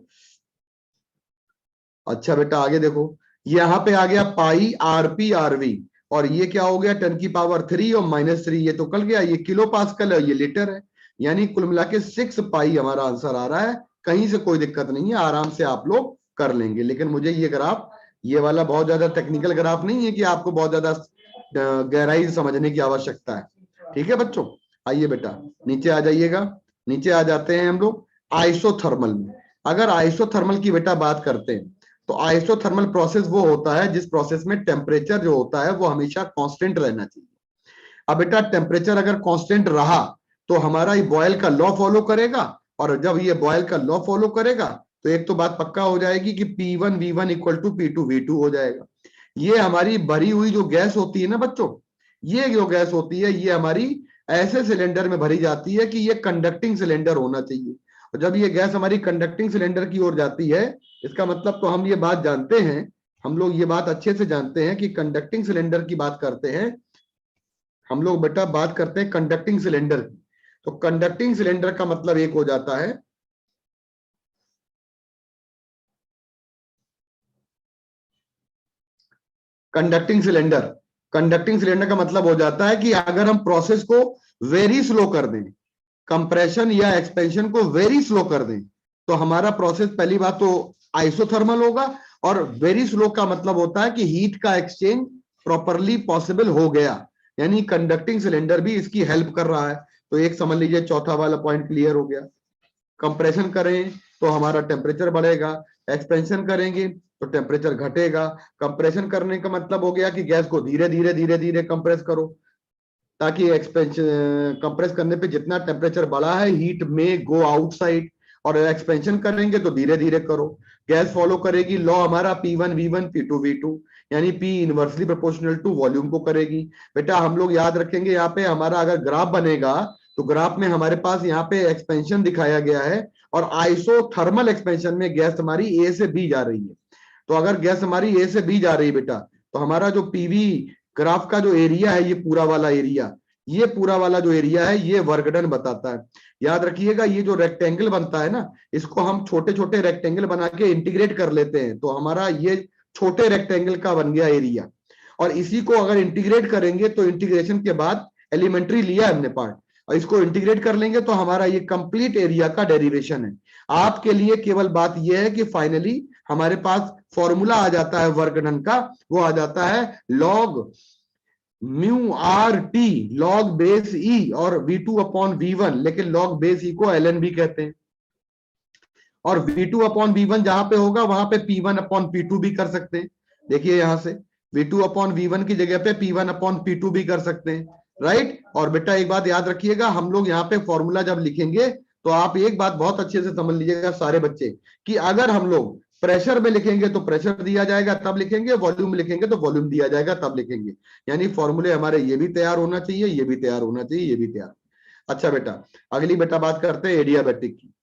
अच्छा बेटा आगे देखो, यहाँ पे आ गया पाई आरपी आरवी, और ये क्या हो गया 10 की पावर 3 और -3, ये तो कल गया। ये किलो पास्कल है, ये लीटर है, यानी कुल मिला के 6 पाई हमारा आंसर आ रहा है। कहीं से कोई दिक्कत नहीं है, आराम से आप लोग कर लेंगे। लेकिन मुझे ये ग्राफ, ये वाला बहुत ज्यादा टेक्निकल ग्राफ नहीं है कि आपको बहुत ज्यादा गहराई से समझने की आवश्यकता है। ठीक है बच्चों, आइए बेटा नीचे आ जाइएगा। नीचे आ जाते हैं हम लोग आइसोथर्मल में। अगर आइसोथर्मल की बेटा बात करते हैं तो आइसोथर्मल प्रोसेस वो होता है जिस प्रोसेस में टेम्परेचर जो होता है वो हमेशा कांस्टेंट रहना चाहिए। अब बेटा टेम्परेचर अगर कांस्टेंट रहा तो हमारा ये बॉयल का लॉ फॉलो करेगा, और जब ये बॉयल का लॉ फॉलो करेगा तो एक तो बात पक्का हो जाएगी कि P1 V1 = P2 V2 हो जाएगा। ये हमारी भरी हुई जो गैस होती है ना बच्चों, ये जो गैस होती है ये हमारी ऐसे सिलेंडर में भरी जाती है कि ये कंडक्टिंग सिलेंडर होना चाहिए। और जब ये गैस हमारी कंडक्टिंग सिलेंडर की ओर जाती है, इसका मतलब तो हम ये बात जानते हैं, हम लोग ये बात अच्छे से जानते हैं कि कंडक्टिंग सिलेंडर की बात करते हैं हम लोग बेटा, बात करते हैं कंडक्टिंग सिलेंडर की। तो कंडक्टिंग सिलेंडर का मतलब एक हो जाता है कंडक्टिंग सिलेंडर। कंडक्टिंग सिलेंडर का मतलब हो जाता है कि अगर हम प्रोसेस को वेरी स्लो कर दें, कंप्रेशन या एक्सपेंशन को वेरी स्लो कर दें, तो हमारा प्रोसेस पहली बात तो आइसोथर्मल होगा। और वेरी स्लो का मतलब होता है कि हीट का एक्सचेंज प्रॉपरली पॉसिबल हो गया। यानी कंडक्टिंग सिलेंडर भी इसकी हेल्प कर रहा है। तो एक समझ लीजिए चौथा वाला पॉइंट क्लियर हो गया। कंप्रेशन करें तो हमारा टेम्परेचर बढ़ेगा, एक्सपेंशन करेंगे तो टेम्परेचर घटेगा। कंप्रेशन करने का मतलब हो गया कि गैस को धीरे धीरे धीरे धीरे कंप्रेस करो, ताकि एक्सपेंशन कंप्रेस करने पे जितना टेम्परेचर बढ़ा है हीट में गो आउटसाइड, और एक्सपेंशन करेंगे तो धीरे धीरे करो। गैस फॉलो करेगी लॉ हमारा P1 V1 P2 V2, यानी P inversely proportional to volume को करेगी। बेटा हम लोग याद रखेंगे यहाँ पे हमारा अगर ग्राफ बनेगा तो ग्राफ में हमारे पास यहाँ पे एक्सपेंशन दिखाया गया है, और आइसोथर्मल एक्सपेंशन में गैस हमारी ए से बी जा रही है। तो अगर गैस हमारी ए से बी जा रही है बेटा, तो हमारा जो पीवी ग्राफ का जो एरिया है, ये पूरा वाला एरिया, ये पूरा वाला जो एरिया है ये वर्क डन बताता है। याद रखिएगा ये जो रेक्टेंगल बनता है ना, इसको हम छोटे छोटे रेक्टेंगल बना के इंटीग्रेट कर लेते हैं, तो हमारा ये छोटे रेक्टेंगल का बन गया एरिया। और इसी को अगर इंटीग्रेट करेंगे तो इंटीग्रेशन के बाद एलिमेंट्री लिया हमने पार्ट, और इसको इंटीग्रेट कर लेंगे तो हमारा ये कंप्लीट एरिया का डेरिवेशन है। आपके लिए केवल बात यह है कि फाइनली हमारे पास फॉर्मूला आ जाता है वर्क डन का, वो आ जाता है log mu R T log base e और V2 अपॉन V1, लेकिन लॉग बेस ई को ln भी कहते हैं। और V2 अपॉन V1 जहां पे होगा वहां पे P1 अपॉन P2 भी कर सकते हैं। देखिए यहां से V2 अपॉन V1 की जगह पे P1 अपॉन P2 भी कर सकते हैं, राइट। और बेटा एक बात याद रखिएगा, हम लोग यहाँ पे फॉर्मूला जब लिखेंगे तो आप एक बात बहुत अच्छे से समझ लीजिएगा सारे बच्चे, कि अगर हम लोग प्रेशर में लिखेंगे तो प्रेशर दिया जाएगा तब लिखेंगे, वॉल्यूम में लिखेंगे तो वॉल्यूम दिया जाएगा तब लिखेंगे। यानी फॉर्मूले हमारे ये भी तैयार होना चाहिए, ये भी तैयार होना चाहिए, ये भी तैयार। अच्छा बेटा अगली बेटा बात करते हैं एडियाबैटिक की।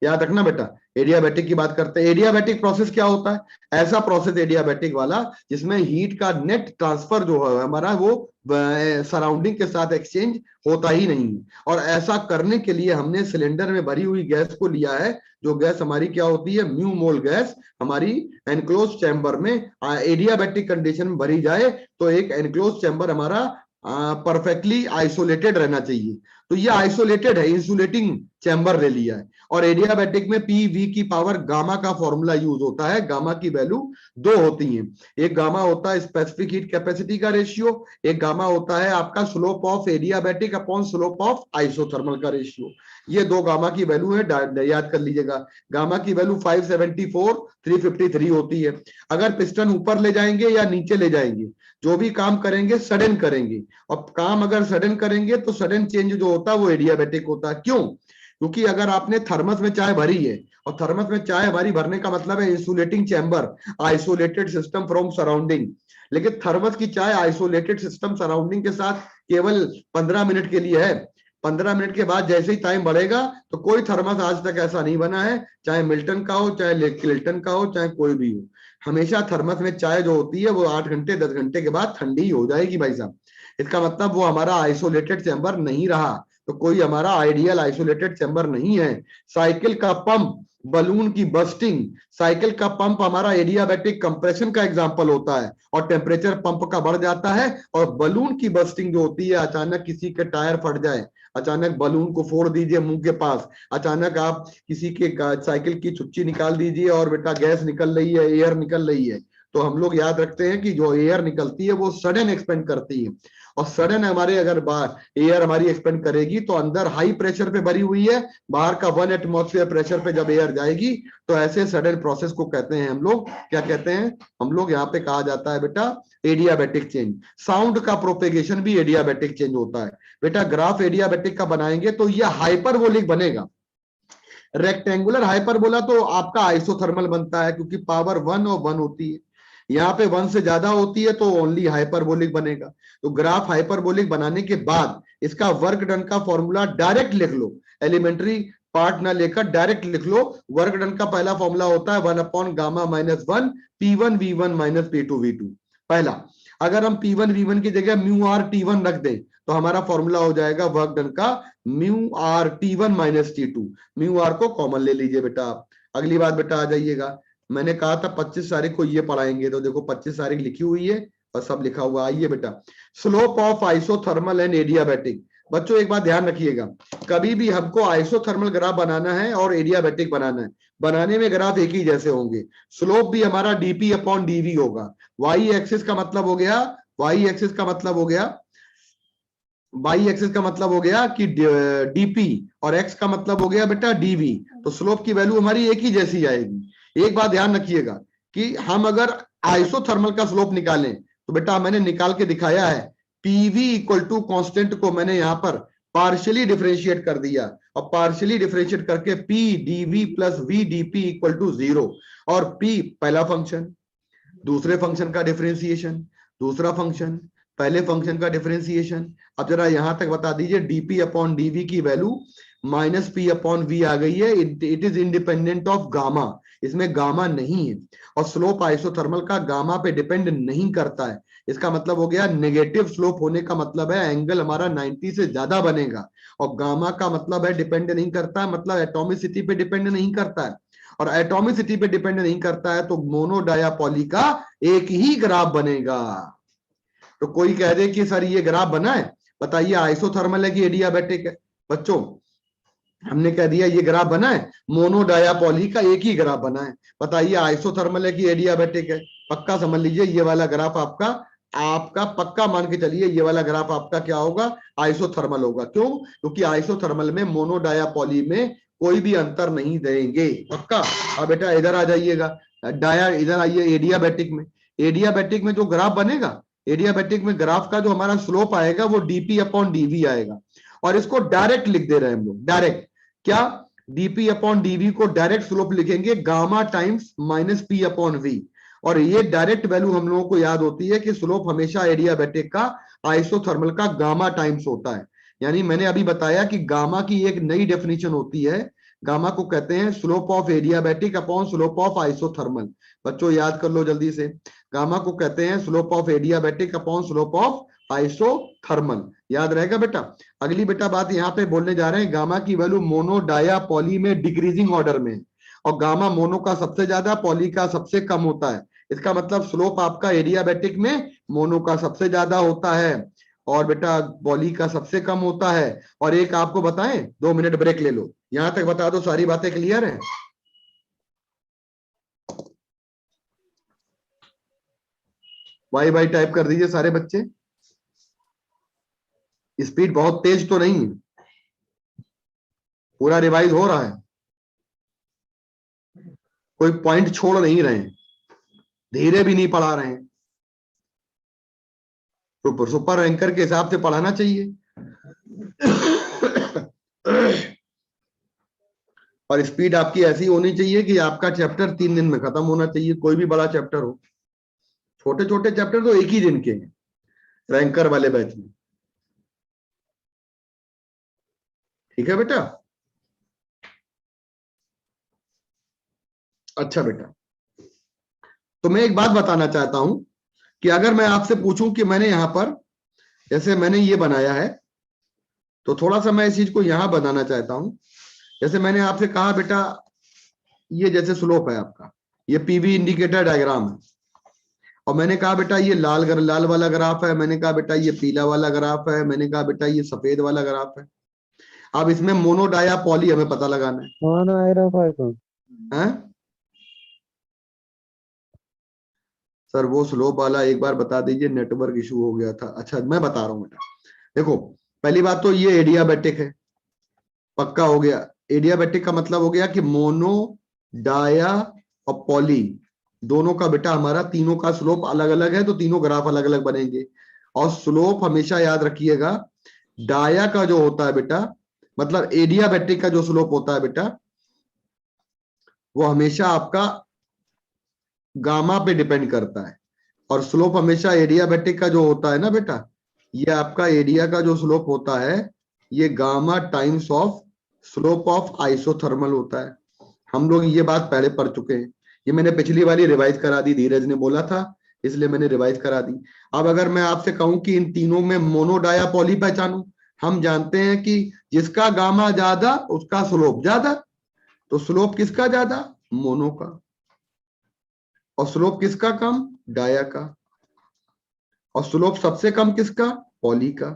याद रखना बेटा, एडियाबैटिक की बात करते हैं। एडियाबैटिक प्रोसेस क्या होता है? ऐसा प्रोसेस एडियाबैटिक वाला जिसमें हीट का नेट ट्रांसफर जो है हमारा वो सराउंडिंग के साथ एक्सचेंज होता ही नहीं है। और ऐसा करने के लिए हमने सिलेंडर में भरी हुई गैस को लिया है, जो गैस हमारी क्या होती है, म्यू मोल गैस हमारी एनक्लोज चैम्बर में एडियाबैटिक कंडीशन में भरी जाए तो एक एनक्लोज चैम्बर हमारा परफेक्टली आइसोलेटेड रहना चाहिए। तो ये आइसोलेटेड है, इंसुलेटिंग चैम्बर ले लिया है। और एडियाबैटिक में PV की पावर गामा का फॉर्मूला यूज होता है। गामा की वैल्यू दो होती है, एक गामा होता है स्पेसिफिक हीट कैपेसिटी का रेशियो, एक गामा होता है आपका slope of adiabatic upon slope of isothermal का रेशियो। ये दो गामा की वैल्यू है, याद कर लीजिएगा। गामा की वैल्यू 574 353 होती है। अगर पिस्टन ऊपर ले जाएंगे या नीचे ले जाएंगे, जो भी काम करेंगे सडन करेंगे, और काम अगर सडन करेंगे तो सडन चेंज जो होता है वो एडियाबैटिक होता है। क्यों? क्योंकि अगर आपने थर्मस में चाय भरी है, और थर्मस में चाय हमारी भरने का मतलब है insulating chamber, isolated system from surrounding, लेकिन थर्मस की चाय आइसोलेटेड सिस्टम सराउंडिंग के साथ केवल 15 मिनट के लिए है। 15 मिनट के बाद जैसे ही टाइम बढ़ेगा तो कोई थर्मस आज तक ऐसा नहीं बना है, चाहे मिल्टन का हो, चाहे क्लिल्टन का हो, चाहे कोई भी हो, हमेशा थर्मस में चाय जो होती है वो 8 घंटे 10 घंटे के बाद ठंडी हो जाएगी भाई साहब। इसका मतलब वो हमारा आइसोलेटेड चैम्बर नहीं रहा, तो कोई हमारा आइडियल आइसोलेटेड चैम्बर नहीं है। साइकिल का पंप, बलून की बस्टिंग, साइकिल का पंप हमारा एडियाबैटिक कंप्रेशन का एग्जांपल होता है, और टेम्परेचर पंप का बढ़ जाता है। और बलून की बस्टिंग जो होती है, अचानक किसी के टायर फट जाए, अचानक बलून को फोड़ दीजिए मुंह के पास, अचानक आप किसी के साइकिल की चुच्ची निकाल दीजिए और बेटा गैस निकल रही है, एयर निकल रही है, तो हम लोग याद रखते हैं कि जो एयर निकलती है वो सडन एक्सपेंड करती है। और सडन हमारे अगर एयर हमारी एक्सपेंड करेगी तो अंदर हाई प्रेशर पे भरी हुई है, बाहर का 1 एटमॉस्फेयर प्रेशर पे जब एयर जाएगी तो ऐसे सडन प्रोसेस को कहते हैं हम लोग, क्या कहते हैं हम लोग, यहाँ पे कहा जाता है बेटा एडियाबैटिक चेंज। साउंड का प्रोपेगेशन भी एडियाबैटिक चेंज होता है। बेटा ग्राफ एडियाबैटिक का बनाएंगे तो ये हाइपरबोलिक बनेगा। रेक्टेंगुलर हाइपरबोला तो आपका आइसोथर्मल बनता है, क्योंकि पावर 1 और 1 होती है। यहाँ पे 1 से ज्यादा होती है तो ओनली हाइपरबोलिक बनेगा। तो ग्राफ हाइपरबोलिक बनाने के बाद इसका वर्क डन का फॉर्मूला डायरेक्ट लिख लो, एलिमेंट्री पार्ट ना लेकर डायरेक्ट लिख लो। वर्क डन का पहला फॉर्मूला होता है 1 upon gamma minus 1 P1 V1 minus P2 V2। पहला, अगर हम P1 V1 की जगह म्यू आर T1 रख दें तो हमारा फॉर्मूला हो जाएगा वर्क डन का म्यू आर T1 माइनस T2। म्यू आर को कॉमन ले लीजिए बेटा आप। अगली बात बेटा आ जाइएगा, मैंने कहा था 25 तारीख को ये पढ़ाएंगे, तो देखो 25 तारीख लिखी हुई है और सब लिखा हुआ। आइए बेटा, slope of isothermal and adiabatic. बच्चों एक बात ध्यान रखिएगा, कभी भी हमको आइसोथर्मल ग्राफ बनाना है और एडियाबैटिक बनाना है, बनाने में ग्राफ एक ही जैसे होंगे। स्लोप भी हमारा dp अपॉन dv होगा। वाई एक्सिस का मतलब हो गया वाई एक्सिस का मतलब हो गया, वाई एक्सिस का मतलब हो गया कि डीपी, और एक्स का मतलब हो गया बेटा डीवी। तो स्लोप की वैल्यू हमारी एक ही जैसी आएगी। एक बात ध्यान रखिएगा कि हम अगर आइसोथर्मल का स्लोप निकालें तो बेटा मैंने निकाल के दिखाया है, पीवी इक्वल टू कॉन्स्टेंट को मैंने यहां पर पार्शियली डिफरेंशिएट कर दिया, और पार्शियली डिफरेंशिएट करके P dV plus V dP equal to 0, और पी पहला फंक्शन, दूसरे फंक्शन का डिफरेंशिएशन, दूसरा फंक्शन, पहले फंक्शन का डिफरेंशिएशन। अब जरा यहां तक बता दीजिए, डीपी अपॉन डीवी की value minus P upon V आ गई है, it is independent of gamma, इसमें गामा नहीं है, और स्लोप आइसोथर्मल का गामा पे डिपेंड नहीं करता है। इसका मतलब हो गया नेगेटिव स्लोप होने का मतलब है एंगल हमारा 90 से ज्यादा बनेगा, और गामा का मतलब है डिपेंड नहीं करता है, मतलब एटॉमिसिटी पे डिपेंड नहीं करता है, और एटॉमिसिटी पे डिपेंड नहीं करता है तो मोनो डायापॉली का एक ही ग्राफ बनेगा। तो कोई कह दे कि सर ये ग्राफ बना है, बताइए आइसोथर्मल है कि एडियाबैटिक है? बच्चों हमने कह दिया ये ग्राफ बना है, मोनो डायापॉली का एक ही ग्राफ बना है, बताइए आइसोथर्मल है कि एडियाबैटिक है? पक्का समझ लीजिए ये वाला ग्राफ आपका, आपका पक्का मान के चलिए ये वाला ग्राफ आपका क्या होगा, आइसोथर्मल होगा। क्यों? क्योंकि आइसोथर्मल में मोनो डायापॉली में कोई भी अंतर नहीं देंगे, पक्का। अब बेटा इधर आ जाइएगा, डाया इधर आइए एडियाबैटिक में, एडियाबैटिक में जो ग्राफ बनेगा, एडियाबैटिक में ग्राफ का जो हमारा स्लोप आएगा वो डीपी अपॉन डीवी आएगा, और इसको डायरेक्ट लिख दे रहे हैं हम लोग, डायरेक्ट क्या, डीपी अपॉन डीवी को डायरेक्ट स्लोप लिखेंगे gamma times minus P upon V, और ये डायरेक्ट वैल्यू हम लोगों को याद होती है कि स्लोप हमेशा एडियाबैटिक का आइसोथर्मल का गामा टाइम्स होता है। यानी मैंने अभी बताया कि गामा की एक नई डेफिनेशन होती है, गामा को कहते हैं slope of adiabatic upon slope of isothermal. बच्चों याद कर लो जल्दी से, गामा को कहते हैं slope of adiabatic upon slope of isothermal, याद रहेगा बेटा। अगली बेटा बात यहाँ पे बोलने जा रहे हैं, गामा की वैल्यू मोनो डाया पॉली में डिक्रीजिंग ऑर्डर में, और गामा मोनो का सबसे ज्यादा पॉली का सबसे कम होता है। इसका मतलब स्लोप आपका एडियाबैटिक में मोनो का सबसे ज्यादा होता है और बेटा पॉली का सबसे कम होता है। और एक आपको बताएं, 2 मिनट ब्रेक ले लो, यहां तक बता दो, सारी बातें क्लियर है? बाय बाय टाइप कर दीजिए सारे बच्चे, स्पीड बहुत तेज तो नहीं है, पूरा रिवाइज हो रहा है, कोई पॉइंट छोड़ नहीं रहे हैं, धीरे भी नहीं पढ़ा रहे हैं, तो सुपर रैंकर के हिसाब से पढ़ाना चाहिए। और स्पीड आपकी ऐसी होनी चाहिए कि आपका चैप्टर 3 दिन में खत्म होना चाहिए, कोई भी बड़ा चैप्टर हो, छोटे छोटे चैप्टर तो एक ही दिन के हैं रैंकर वाले बैच में, ठीक है बेटा? अच्छा बेटा, तो मैं एक बात बताना चाहता हूं कि अगर मैं आपसे पूछूं कि मैंने यहां पर, जैसे मैंने ये बनाया है, तो थोड़ा सा मैं इस चीज को यहां बनाना चाहता हूं। जैसे मैंने आपसे कहा बेटा, ये जैसे स्लोप है आपका, ये पीवी इंडिकेटर डायग्राम है, और मैंने कहा बेटा ये लाल वाला ग्राफ है, मैंने कहा बेटा ये पीला वाला ग्राफ है, मैंने कहा बेटा ये सफेद वाला ग्राफ है। अब इसमें मोनो डाया पॉली हमें पता लगाना है? सर वो स्लोप वाला एक बार बता दीजिए, नेटवर्क इशू हो गया था। अच्छा मैं बता रहा हूं बेटा, देखो पहली बात तो ये एडियाबैटिक है, पक्का हो गया। एडियाबैटिक का मतलब हो गया कि मोनो डाया और पॉली दोनों का बेटा हमारा तीनों का स्लोप अलग अलग है, तो तीनों ग्राफ अलग अलग बनेंगे। और स्लोप हमेशा याद रखिएगा, डाया का जो होता है बेटा, मतलब एडियाबैटिक का जो स्लोप होता है बेटा, वो हमेशा आपका गामा पे डिपेंड करता है, और स्लोप हमेशा एडियाबैटिक का जो होता है ना बेटा, ये आपका एरिया का जो स्लोप होता है, ये gamma times of slope of isothermal होता है। हम लोग ये बात पहले पढ़ चुके हैं, ये मैंने पिछली वाली रिवाइज करा दी, धीरज ने बोला था इसलिए मैंने रिवाइज करा दी। अब अगर मैं आपसे कहूं कि इन तीनों में मोनो डाया पॉली पहचानूं, हम जानते हैं कि जिसका गामा ज्यादा उसका स्लोप ज्यादा, तो स्लोप किसका ज्यादा? मोनो का। और स्लोप किसका कम? डाया का। और स्लोप सबसे कम किसका? पॉली का।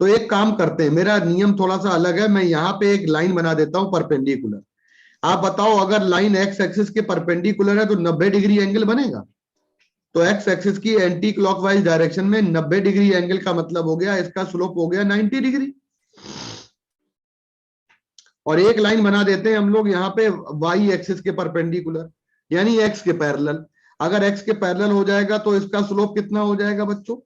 तो एक काम करते हैं, मेरा नियम थोड़ा सा अलग है, मैं यहां पे एक लाइन बना देता हूं परपेंडिकुलर। आप बताओ अगर लाइन एक्स एक्सिस के परपेंडिकुलर है तो 90 डिग्री एंगल बनेगा? तो एक्स एक्सिस की एंटी क्लॉकवाइज डायरेक्शन में 90 डिग्री एंगल का मतलब हो गया इसका स्लोप हो गया 90 डिग्री। और एक लाइन बना देते हैं हम लोग यहाँ पे वाई एक्सिस के परपेंडिकुलर, यानी एक्स के पैरेलल। अगर एक्स के पैरेलल हो जाएगा तो इसका स्लोप कितना हो जाएगा बच्चों?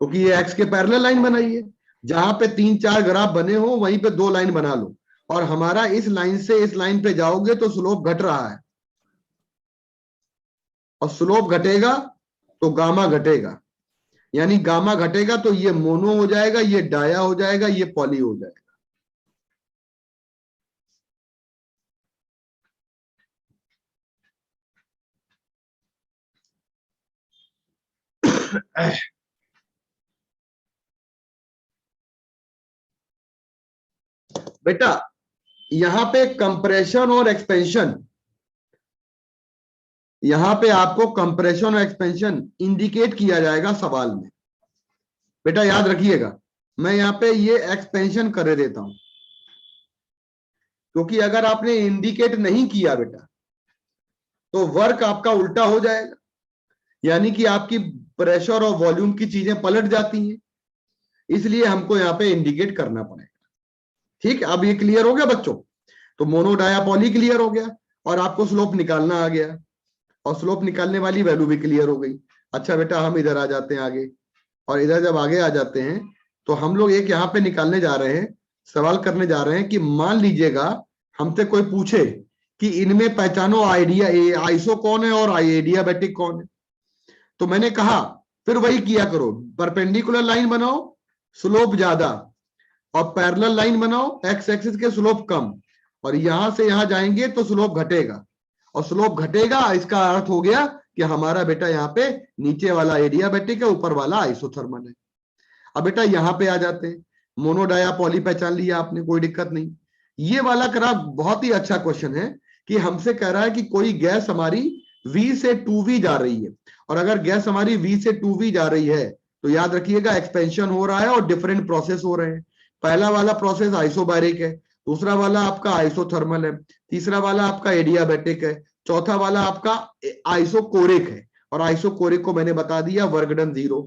क्योंकि ये एक्स के पैरेलल लाइन बनाई है, जहां पे 3-4 ग्राफ बने हो वहीं पे 2 लाइन बना लो, और हमारा इस लाइन से इस लाइन पे जाओगे तो स्लोप घट रहा है, और स्लोप घटेगा तो गामा घटेगा, यानी गामा घटेगा तो ये मोनो हो जाएगा, ये डाया हो जाएगा, ये पॉली हो जाएगा। बेटा यहां पे कंप्रेशन और एक्सपेंशन, यहां पे आपको कंप्रेशन और एक्सपेंशन इंडिकेट किया जाएगा सवाल में। बेटा याद रखिएगा, मैं यहां पे ये एक्सपेंशन कर देता हूं, क्योंकि अगर आपने इंडिकेट नहीं किया बेटा तो वर्क आपका उल्टा हो जाएगा, यानी कि आपकी प्रेशर और वॉल्यूम की चीजें पलट जाती हैं, इसलिए हमको यहाँ पे इंडिकेट करना पड़ेगा। ठीक है, अब ये क्लियर हो गया बच्चों? तो मोनो डाया पॉली क्लियर हो गया, और आपको स्लोप निकालना आ गया, और स्लोप निकालने वाली वैल्यू भी क्लियर हो गई। अच्छा बेटा हम इधर आ जाते हैं आगे, और इधर जब आगे आ जाते हैं तो हम लोग एक यहाँ पे निकालने जा रहे हैं, सवाल करने जा रहे हैं कि मान लीजिएगा हमसे कोई पूछे कि इनमें पहचानो आइडिया आइसो कौन है और आइडियाबैटिक कौन है, तो मैंने कहा फिर वही किया करो, परपेंडिकुलर लाइन बनाओ स्लोप ज्यादा, और पैरेलल लाइन बनाओ एक्स एक्सिस के स्लोप कम, और यहां से यहां जाएंगे तो स्लोप घटेगा, और स्लोप घटेगा इसका अर्थ हो गया कि हमारा बेटा यहाँ पे नीचे वाला एडियाबैटिक है, ऊपर वाला आइसोथर्मल है। अब बेटा यहाँ पे आ जाते हैं, मोनोडाया पॉली पहचान लिया आपने, कोई दिक्कत नहीं। ये वाला ग्राफ बहुत ही अच्छा क्वेश्चन है कि हमसे कह रहा है कि कोई गैस हमारी V से 2V जा रही है, और अगर गैस हमारी V से 2V जा रही है तो याद रखिएगा एक्सपेंशन हो रहा है और डिफरेंट प्रोसेस हो रहे हैं। पहला वाला प्रोसेस आइसोबैरिक है, दूसरा वाला आपका आइसोथर्मल है, तीसरा वाला आपका एडियाबैटिक है, चौथा वाला आपका आइसोकोरिक है, और आइसोकोरिक को मैंने बता दिया वर्क डन 0,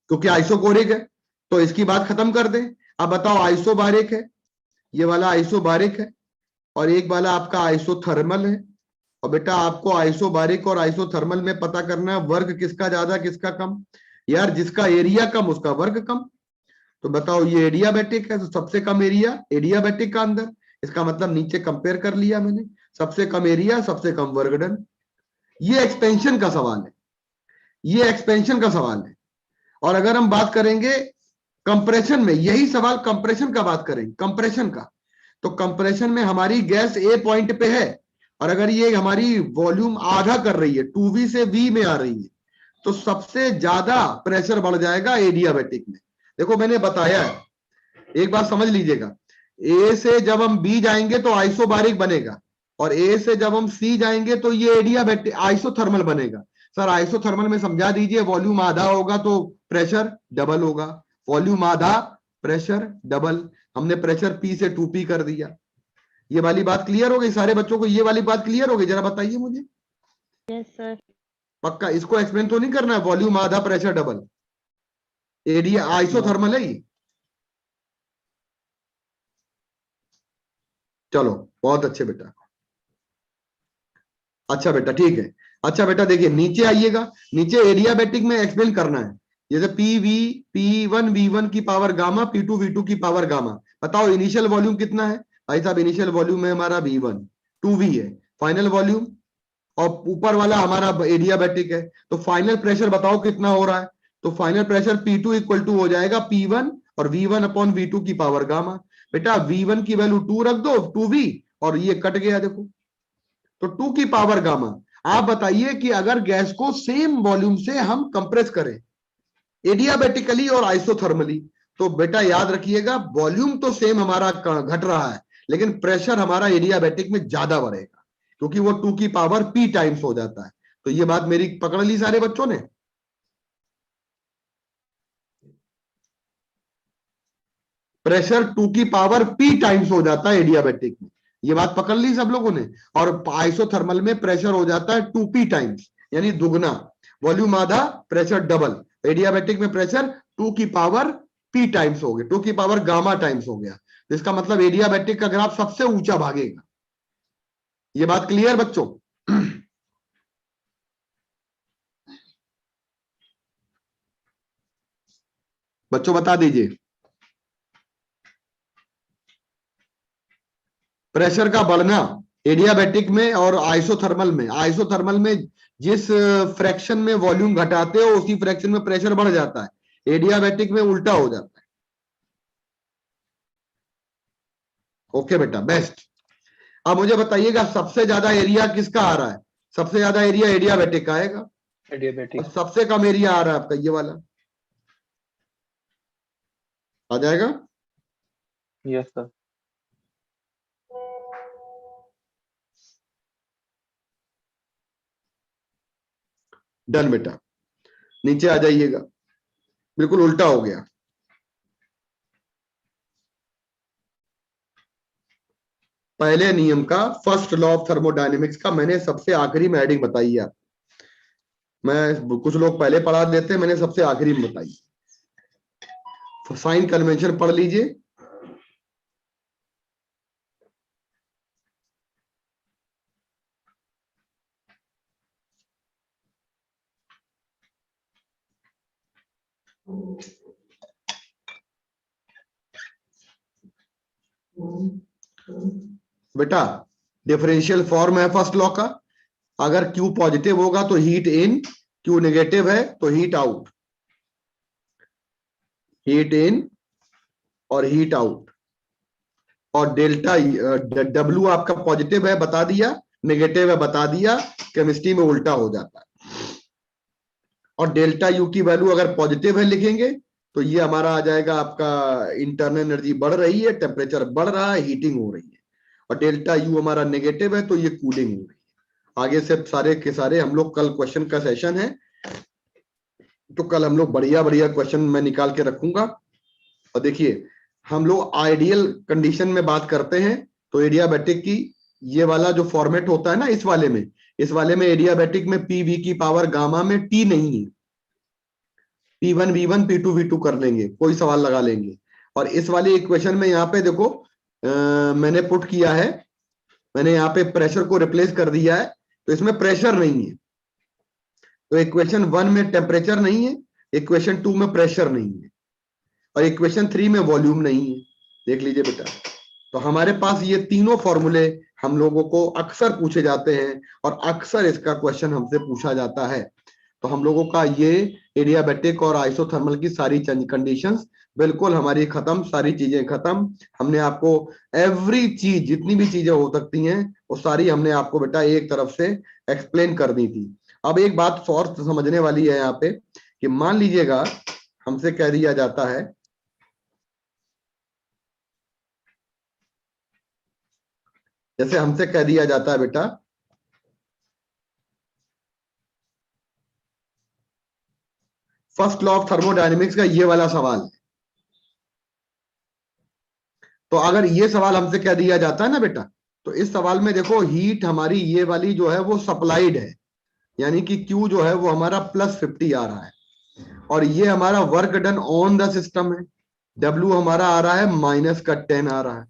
क्योंकि आइसोकोरिक है। तो इसकी बात खत्म कर दें। अब बताओ आइसोबारिक है, ये वाला आइसोबारिक है, और एक वाला आपका आइसोथर्मल है, और बेटा आपको आइसोबारिक और आइसोथर्मल में पता करना है वर्क किसका ज्यादा किसका कम। यार जिसका एरिया कम उसका वर्क कम, तो बताओ ये एडियाबैटिक है तो सबसे कम एरिया एडियाबैटिक का अंदर, इसका मतलब नीचे कंपेयर कर लिया मैंने, सबसे कम एरिया सबसे कम वर्क डन। ये एक्सपेंशन का सवाल है, ये एक्सपेंशन का सवाल है। और अगर हम बात करेंगे कंप्रेशन में, यही सवाल कंप्रेशन का बात करेंगे, कंप्रेशन का, तो कंप्रेशन में हमारी गैस ए पॉइंट पे है, और अगर ये हमारी वॉल्यूम आधा कर रही है 2V से V में आ रही है, तो सबसे ज्यादा प्रेशर बढ़ जाएगा एडियाबैटिक में। देखो मैंने बताया है, एक बात समझ लीजिएगा, ए से जब हम बी जाएंगे तो आइसोबारिक बनेगा, और ए से जब हम सी जाएंगे तो ये एडियाबैटिक आइसोथर्मल बनेगा। सर आइसोथर्मल में समझा दीजिए, वॉल्यूम आधा होगा तो प्रेशर डबल होगा, वॉल्यूम आधा प्रेशर डबल, हमने प्रेशर पी से 2P कर दिया। ये वाली बात क्लियर हो गई सारे बच्चों को? ये वाली बात क्लियर हो गई? जरा बताइए मुझे। Yes sir. पक्का इसको एक्सप्लेन तो नहीं करना है, वॉल्यूम आधा प्रेशर डबल, एरिया आइसोथर्मल है ये। चलो बहुत अच्छे बेटा, अच्छा बेटा ठीक है। अच्छा बेटा देखिए नीचे आइएगा, नीचे एडियाबैटिक में एक्सप्लेन करना है, जैसे P1V1 की पावर गामा, P2V2 की पावर गामा। बताओ इनिशियल वॉल्यूम कितना है भाई साहब? इनिशियल वॉल्यूम है हमारा V1, 2V है फाइनल वॉल्यूम, और ऊपर वाला हमारा एडियाबैटिक है, तो फाइनल प्रेशर बताओ कितना हो रहा है? तो final pressure P2 equal to हो जाएगा P1 और V1 अपॉन V2 की पावर गामा। बेटा V1 की वैल्यू 2 रख दो, 2V, और ये कट गया देखो, तो 2 की पावर गामा। आप बताइए कि अगर गैस को सेम वॉल्यूम से हम कंप्रेस करें एडियाबैटिकली और आइसोथर्मली, तो बेटा याद रखिएगा वॉल्यूम तो सेम हमारा घट रहा है, लेकिन प्रेशर हमारा एडियाबैटिक में ज्यादा बढ़ेगा, क्योंकि वो 2 की पावर P टाइम्स हो जाता है। तो ये बात मेरी पकड़ ली सारे बच्चों ने? प्रेशर 2 की पावर P टाइम्स हो जाता है एडियाबैटिक में। ये बात पकड़ ली सब लोगों ने। और आइसोथर्मल में प्रेशर हो जाता है 2P टाइम्स, यानी दुगना, वॉल्यूम आधा, प्रेशर डबल। एडियाबैटिक में प्रेशर 2 की पावर P टाइम्स हो गया, 2 की पावर गामा टाइम्स हो गया। तो इसका मतलब एडियाबैटिक का ग्राफ सबसे ऊंचा भागेगा। ये बात क्लियर बच्चों? बच्चों बता दीजिए। प्रेशर का बढ़ना एडियाबैटिक में और आइसोथर्मल में, आइसोथर्मल में जिस फ्रैक्शन में वॉल्यूम घटाते हो उसी फ्रैक्शन में प्रेशर बढ़ जाता है, एडियाबैटिक में उल्टा हो जाता है। ओके बेटा, बेस्ट। अब मुझे बताइएगा सबसे ज्यादा एरिया किसका आ रहा है? सबसे ज्यादा एरिया एडियाबैटिक का आएगा, एडियाबैटिक। और सबसे कम एरिया आ रहा है आपका ये वाला, आ जाएगा। Yes sir. डन बेटा, नीचे आ जाइएगा, बिल्कुल उल्टा हो गया। पहले नियम का, फर्स्ट लॉ ऑफ थर्मोडायनेमिक्स का मैंने सबसे आखिरी में हेडिंग बताई है। मैं कुछ लोग पहले पढ़ा देते हैं, मैंने सबसे आखिरी में बताई। साइन कन्वेंशन पढ़ लीजिए। बेटा डिफरेंशियल फॉर्म है फर्स्ट लॉ का, अगर Q पॉजिटिव होगा तो हीट इन, Q नेगेटिव है तो हीट आउट, हीट इन और हीट आउट। और डेल्टा W आपका पॉजिटिव है बता दिया, नेगेटिव है बता दिया, केमिस्ट्री में उल्टा हो जाता है। और डेल्टा U की वैल्यू अगर पॉजिटिव है लिखेंगे तो ये हमारा आ जाएगा आपका इंटरनल एनर्जी बढ़ रही है, टेम्परेचर बढ़ रहा है, हीटिंग हो रही है। और डेल्टा U हमारा नेगेटिव है तो ये कूलिंग हो रही है। आगे से सारे के सारे हम लोग, कल क्वेश्चन का सेशन है तो कल हम लोग बढ़िया बढ़िया क्वेश्चन मैं निकाल के रखूंगा। और देखिए हम लोग आइडियल कंडीशन में बात करते हैं तो एडियाबैटिक की ये वाला जो फॉर्मेट होता है ना, इस वाले में एडियाबैटिक में PV की पावर गामा में T नहीं है, P1 V1 P2 V2 कर लेंगे, कोई सवाल लगा लेंगे। और इस वाली इक्वेशन में यहाँ पे देखो मैंने पुट किया है, मैंने यहाँ पे प्रेशर को रिप्लेस कर दिया है, तो इसमें प्रेशर नहीं है। तो इक्वेशन 1 में टेम्परेचर नहीं है, इक्वेशन 2 में प्रेशर नहीं है, और इक्वेशन 3 में वॉल्यूम नहीं है। देख लीजिए बेटा, तो हमारे पास ये तीनों फॉर्मूले हम लोगों को अक्सर पूछे जाते हैं और अक्सर इसका क्वेश्चन हमसे पूछा जाता है। तो हम लोगों का ये एडियाबैटिक और आइसोथर्मल की सारी कंडीशंस बिल्कुल हमारी खत्म, सारी चीजें खत्म। हमने आपको एवरी चीज, जितनी भी चीजें हो सकती हैं वो सारी हमने आपको बेटा एक तरफ से एक्सप्लेन कर दी थी। अब एक बात और समझने वाली है यहाँ पे कि मान लीजिएगा हमसे कह दिया जाता है, जैसे हमसे कह दिया जाता है बेटा फर्स्ट लॉ ऑफ थर्मोडायनेमिक्स का ये वाला सवाल, तो अगर ये सवाल हमसे कह दिया जाता है ना बेटा, तो इस सवाल में देखो हीट हमारी ये वाली जो है वो सप्लाइड है, यानी कि Q जो है वो हमारा +50 आ रहा है, और ये हमारा work done on the system है। W हमारा आ रहा है -10 आ रहा है।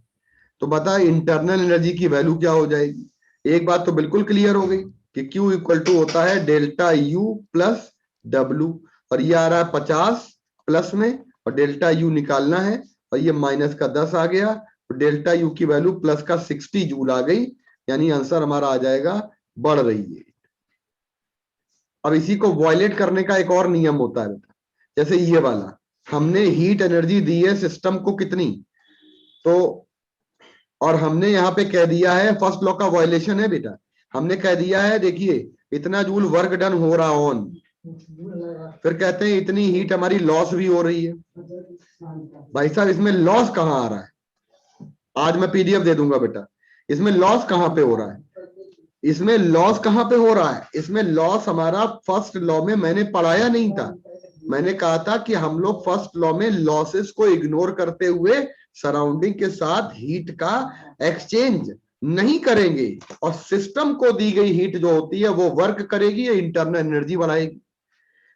तो बता इंटरनल एनर्जी की वैल्यू क्या हो जाएगी? एक बात तो बिल्कुल क्लियर हो गई कि Q इक्वल टू होता है डेल्टा U प्लस W, और ये आ रहा है 50 प्लस में, और डेल्टा U निकालना है, और ये -10 आ गया, तो डेल्टा U की वैल्यू प्लस का 60 जूल आ गई, यानी आंसर हमारा आ जाएगा बढ़ रही है। अब इसी को वॉयलेट करने का एक और नियम होता है बेटा, जैसे ये वाला, हमने हीट एनर्जी दी है सिस्टम को कितनी, तो और हमने यहाँ पे कह दिया है, फर्स्ट लॉ का वायलेशन है बेटा, हमने कह दिया है देखिए इतना जूल वर्क डन हो रहा ऑन, फिर कहते हैं इतनी हीट हमारी लॉस भी हो रही है। भाई साहब इसमें लॉस कहाँ आ रहा है? आज मैं PDF दे दूंगा बेटा, इसमें लॉस कहाँ पे हो रहा है? इसमें लॉस कहाँ पे हो रहा है? इसमें लॉस हमारा फर्स्ट लॉ में मैंने पढ़ाया नहीं था। मैंने कहा था कि हम लोग फर्स्ट लॉ में लॉसेस को इग्नोर करते हुए सराउंडिंग के साथ हीट का एक्सचेंज नहीं करेंगे, और सिस्टम को दी गई हीट जो होती है वो वर्क करेगी या इंटरनल एनर्जी बढ़ाएगी।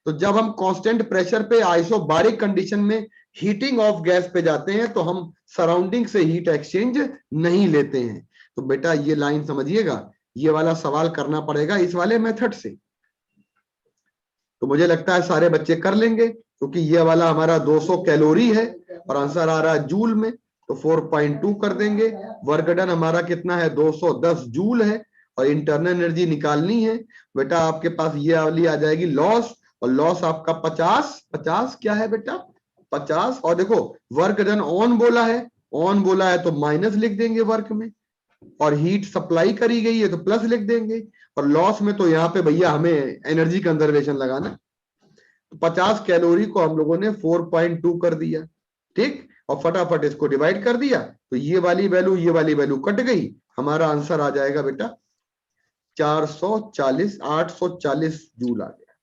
तो जब हम कांस्टेंट प्रेशर पे आइसोबारिक कंडीशन में हीटिंग ऑफ गैस पे जाते हैं तो हम सराउंडिंग से हीट एक्सचेंज नहीं लेते हैं। तो बेटा ये लाइन समझिएगा, ये वाला सवाल करना पड़ेगा इस वाले मेथड से। तो मुझे लगता है सारे बच्चे कर लेंगे, क्योंकि ये वाला हमारा 200 कैलोरी है और आंसर आ रहा है जूल में, तो 4.2 कर देंगे। वर्क डन हमारा कितना है, 210 जूल है, और इंटरनल एनर्जी निकालनी है। बेटा आपके पास ये वाली आ जाएगी लॉस, और लॉस आपका 50 क्या है बेटा, 50। और देखो वर्क डन ऑन बोला है तो माइनस लिख देंगे वर्क में, और हीट सप्लाई करी गई है तो प्लस लिख देंगे, और लॉस में तो यहाँ पे भैया हमें एनर्जी कंजर्वेशन लगाना। तो 50 कैलोरी को हम लोगों ने 4.2 कर दिया, ठीक, और फटाफट इसको डिवाइड कर दिया, तो ये वाली वैल्यू कट गई, हमारा आंसर आ जाएगा बेटा 840 जूल आ गया,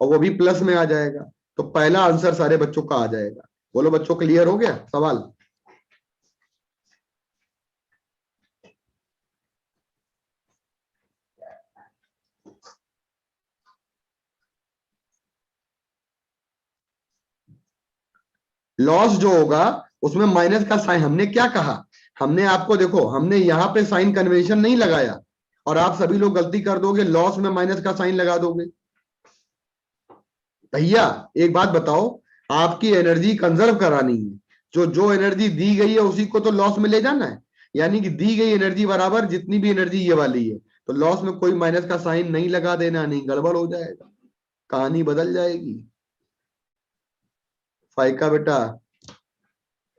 और वो भी प्लस में आ जाएगा। तो पहला आंसर सारे बच्चों का आ जाएगा। बोलो बच्चों, क्लियर हो गया सवाल? लॉस जो होगा उसमें माइनस का साइन, हमने क्या कहा, हमने आपको देखो, हमने यहां पे साइन कन्वेंशन नहीं लगाया, और आप सभी लोग गलती कर दोगे, लॉस में माइनस का साइन लगा दोगे। भैया एक बात बताओ, आपकी एनर्जी कंजर्व करानी है, जो जो एनर्जी दी गई है उसी को तो लॉस में ले जाना है, यानी कि दी गई एनर्जी बराबर जितनी भी एनर्जी ये वाली है, तो लॉस में कोई माइनस का साइन नहीं लगा देना, नहीं गड़बड़ हो जाएगा, कहानी बदल जाएगी। फाइका बेटा,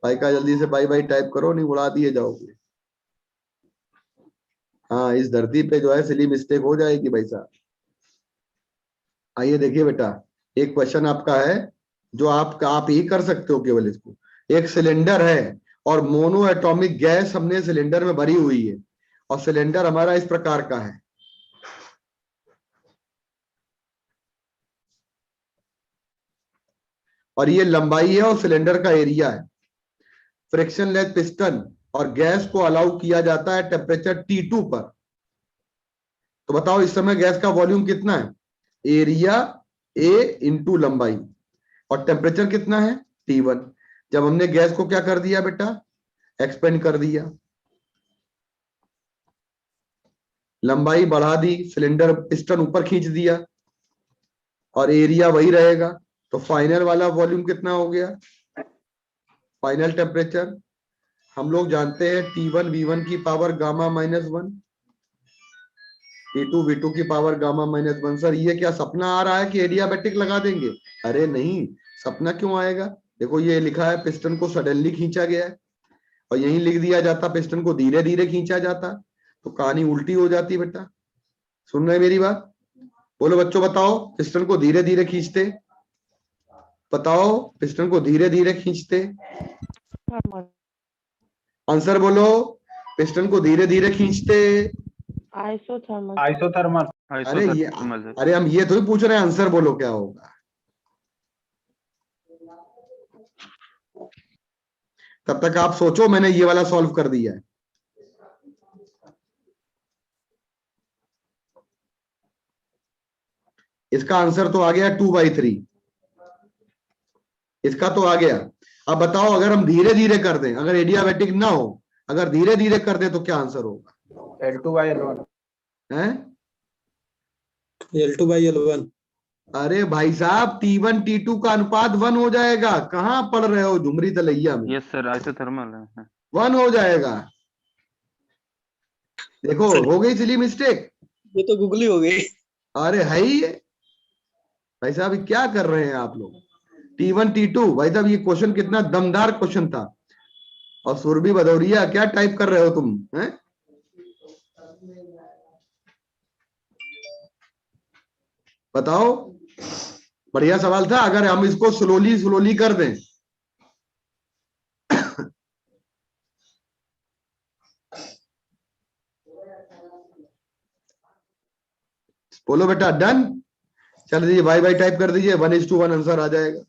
फाइका जल्दी से बाई बाई टाइप करो, नहीं उड़ा दिए जाओगे। हाँ इस धरती पे जो है सिली मिस्टेक हो जाएगी भाई साहब। आइए देखिए बेटा, एक क्वेश्चन आपका है जो आप ही कर सकते हो केवल इसको। एक सिलेंडर है और मोनो एटॉमिक गैस हमने सिलेंडर में भरी हुई है, और सिलेंडर हमारा इस प्रकार का है। और ये लंबाई है और सिलेंडर का एरिया है। फ्रिक्शन लेस पिस्टन, और गैस को अलाउ किया जाता है टेम्परेचर T2 पर। तो बताओ इस समय गैस का वॉल्यूम कितना है, एरिया A इंटू लंबाई, और टेम्परेचर कितना है T1। जब हमने गैस को क्या कर दिया बेटा, एक्सपेंड कर दिया, लंबाई बढ़ा दी, सिलेंडर पिस्टन ऊपर खींच दिया, और एरिया वही रहेगा, तो फाइनल वाला वॉल्यूम कितना हो गया, फाइनल टेम्परेचर हम लोग जानते हैं T1 V1 की पावर गामा -1, T2 V2 की पावर गामा -1। सर ये क्या सपना आ रहा है कि एडियाबैटिक लगा देंगे? अरे नहीं, सपना क्यों आएगा, देखो ये लिखा है पिस्टन को सडनली खींचा गया है, और यहीं लिख दिया जाता पिस्टन को धीरे धीरे खींचा जाता, तो कहानी उल्टी हो जाती बेटा। सुन रहे मेरी बात? बोलो बच्चों, बताओ पिस्टन को धीरे धीरे खींचते, बताओ पिस्टन को धीरे धीरे खींचते, आंसर बोलो, पिस्टन को धीरे धीरे खींचते, आइसोथर्मल। आइसोथर्मल। अरे हम ये तो ही पूछ रहे हैं, आंसर बोलो क्या होगा। तब तक आप सोचो, मैंने ये वाला सॉल्व कर दिया है। इसका आंसर तो आ गया 2/3, इसका तो आ गया। अब बताओ अगर हम धीरे धीरे कर दें, अगर एडियाबैटिक ना हो, अगर धीरे धीरे कर दें तो क्या आंसर होगा? L2/L1 है L2/L1। अरे भाई साहब, T1 T2 का अनुपात 1 हो जाएगा, कहां पढ़ रहे हो झुमरी तलैया में? यस सर, आइसोथर्मल है। 1 हो जाएगा। देखो हो गई सिली मिस्टेक, ये तो गुगली हो गई। अरे है ही है भाई साहब, ये क्या कर रहे हैं आप लोग? T1 T2 भाई साहब, ये क्वेश्चन कितना दमदार क्वेश्चन था। और सुरभि भदौरिया क्या टाइप कर रहे हो तुम, हैं? बताओ, बढ़िया सवाल था। अगर हम इसको स्लोली स्लोली कर दें, बोलो बेटा डन। चल दीजिए, बाय बाय टाइप कर दीजिए, 1:1 आंसर आ जाएगा।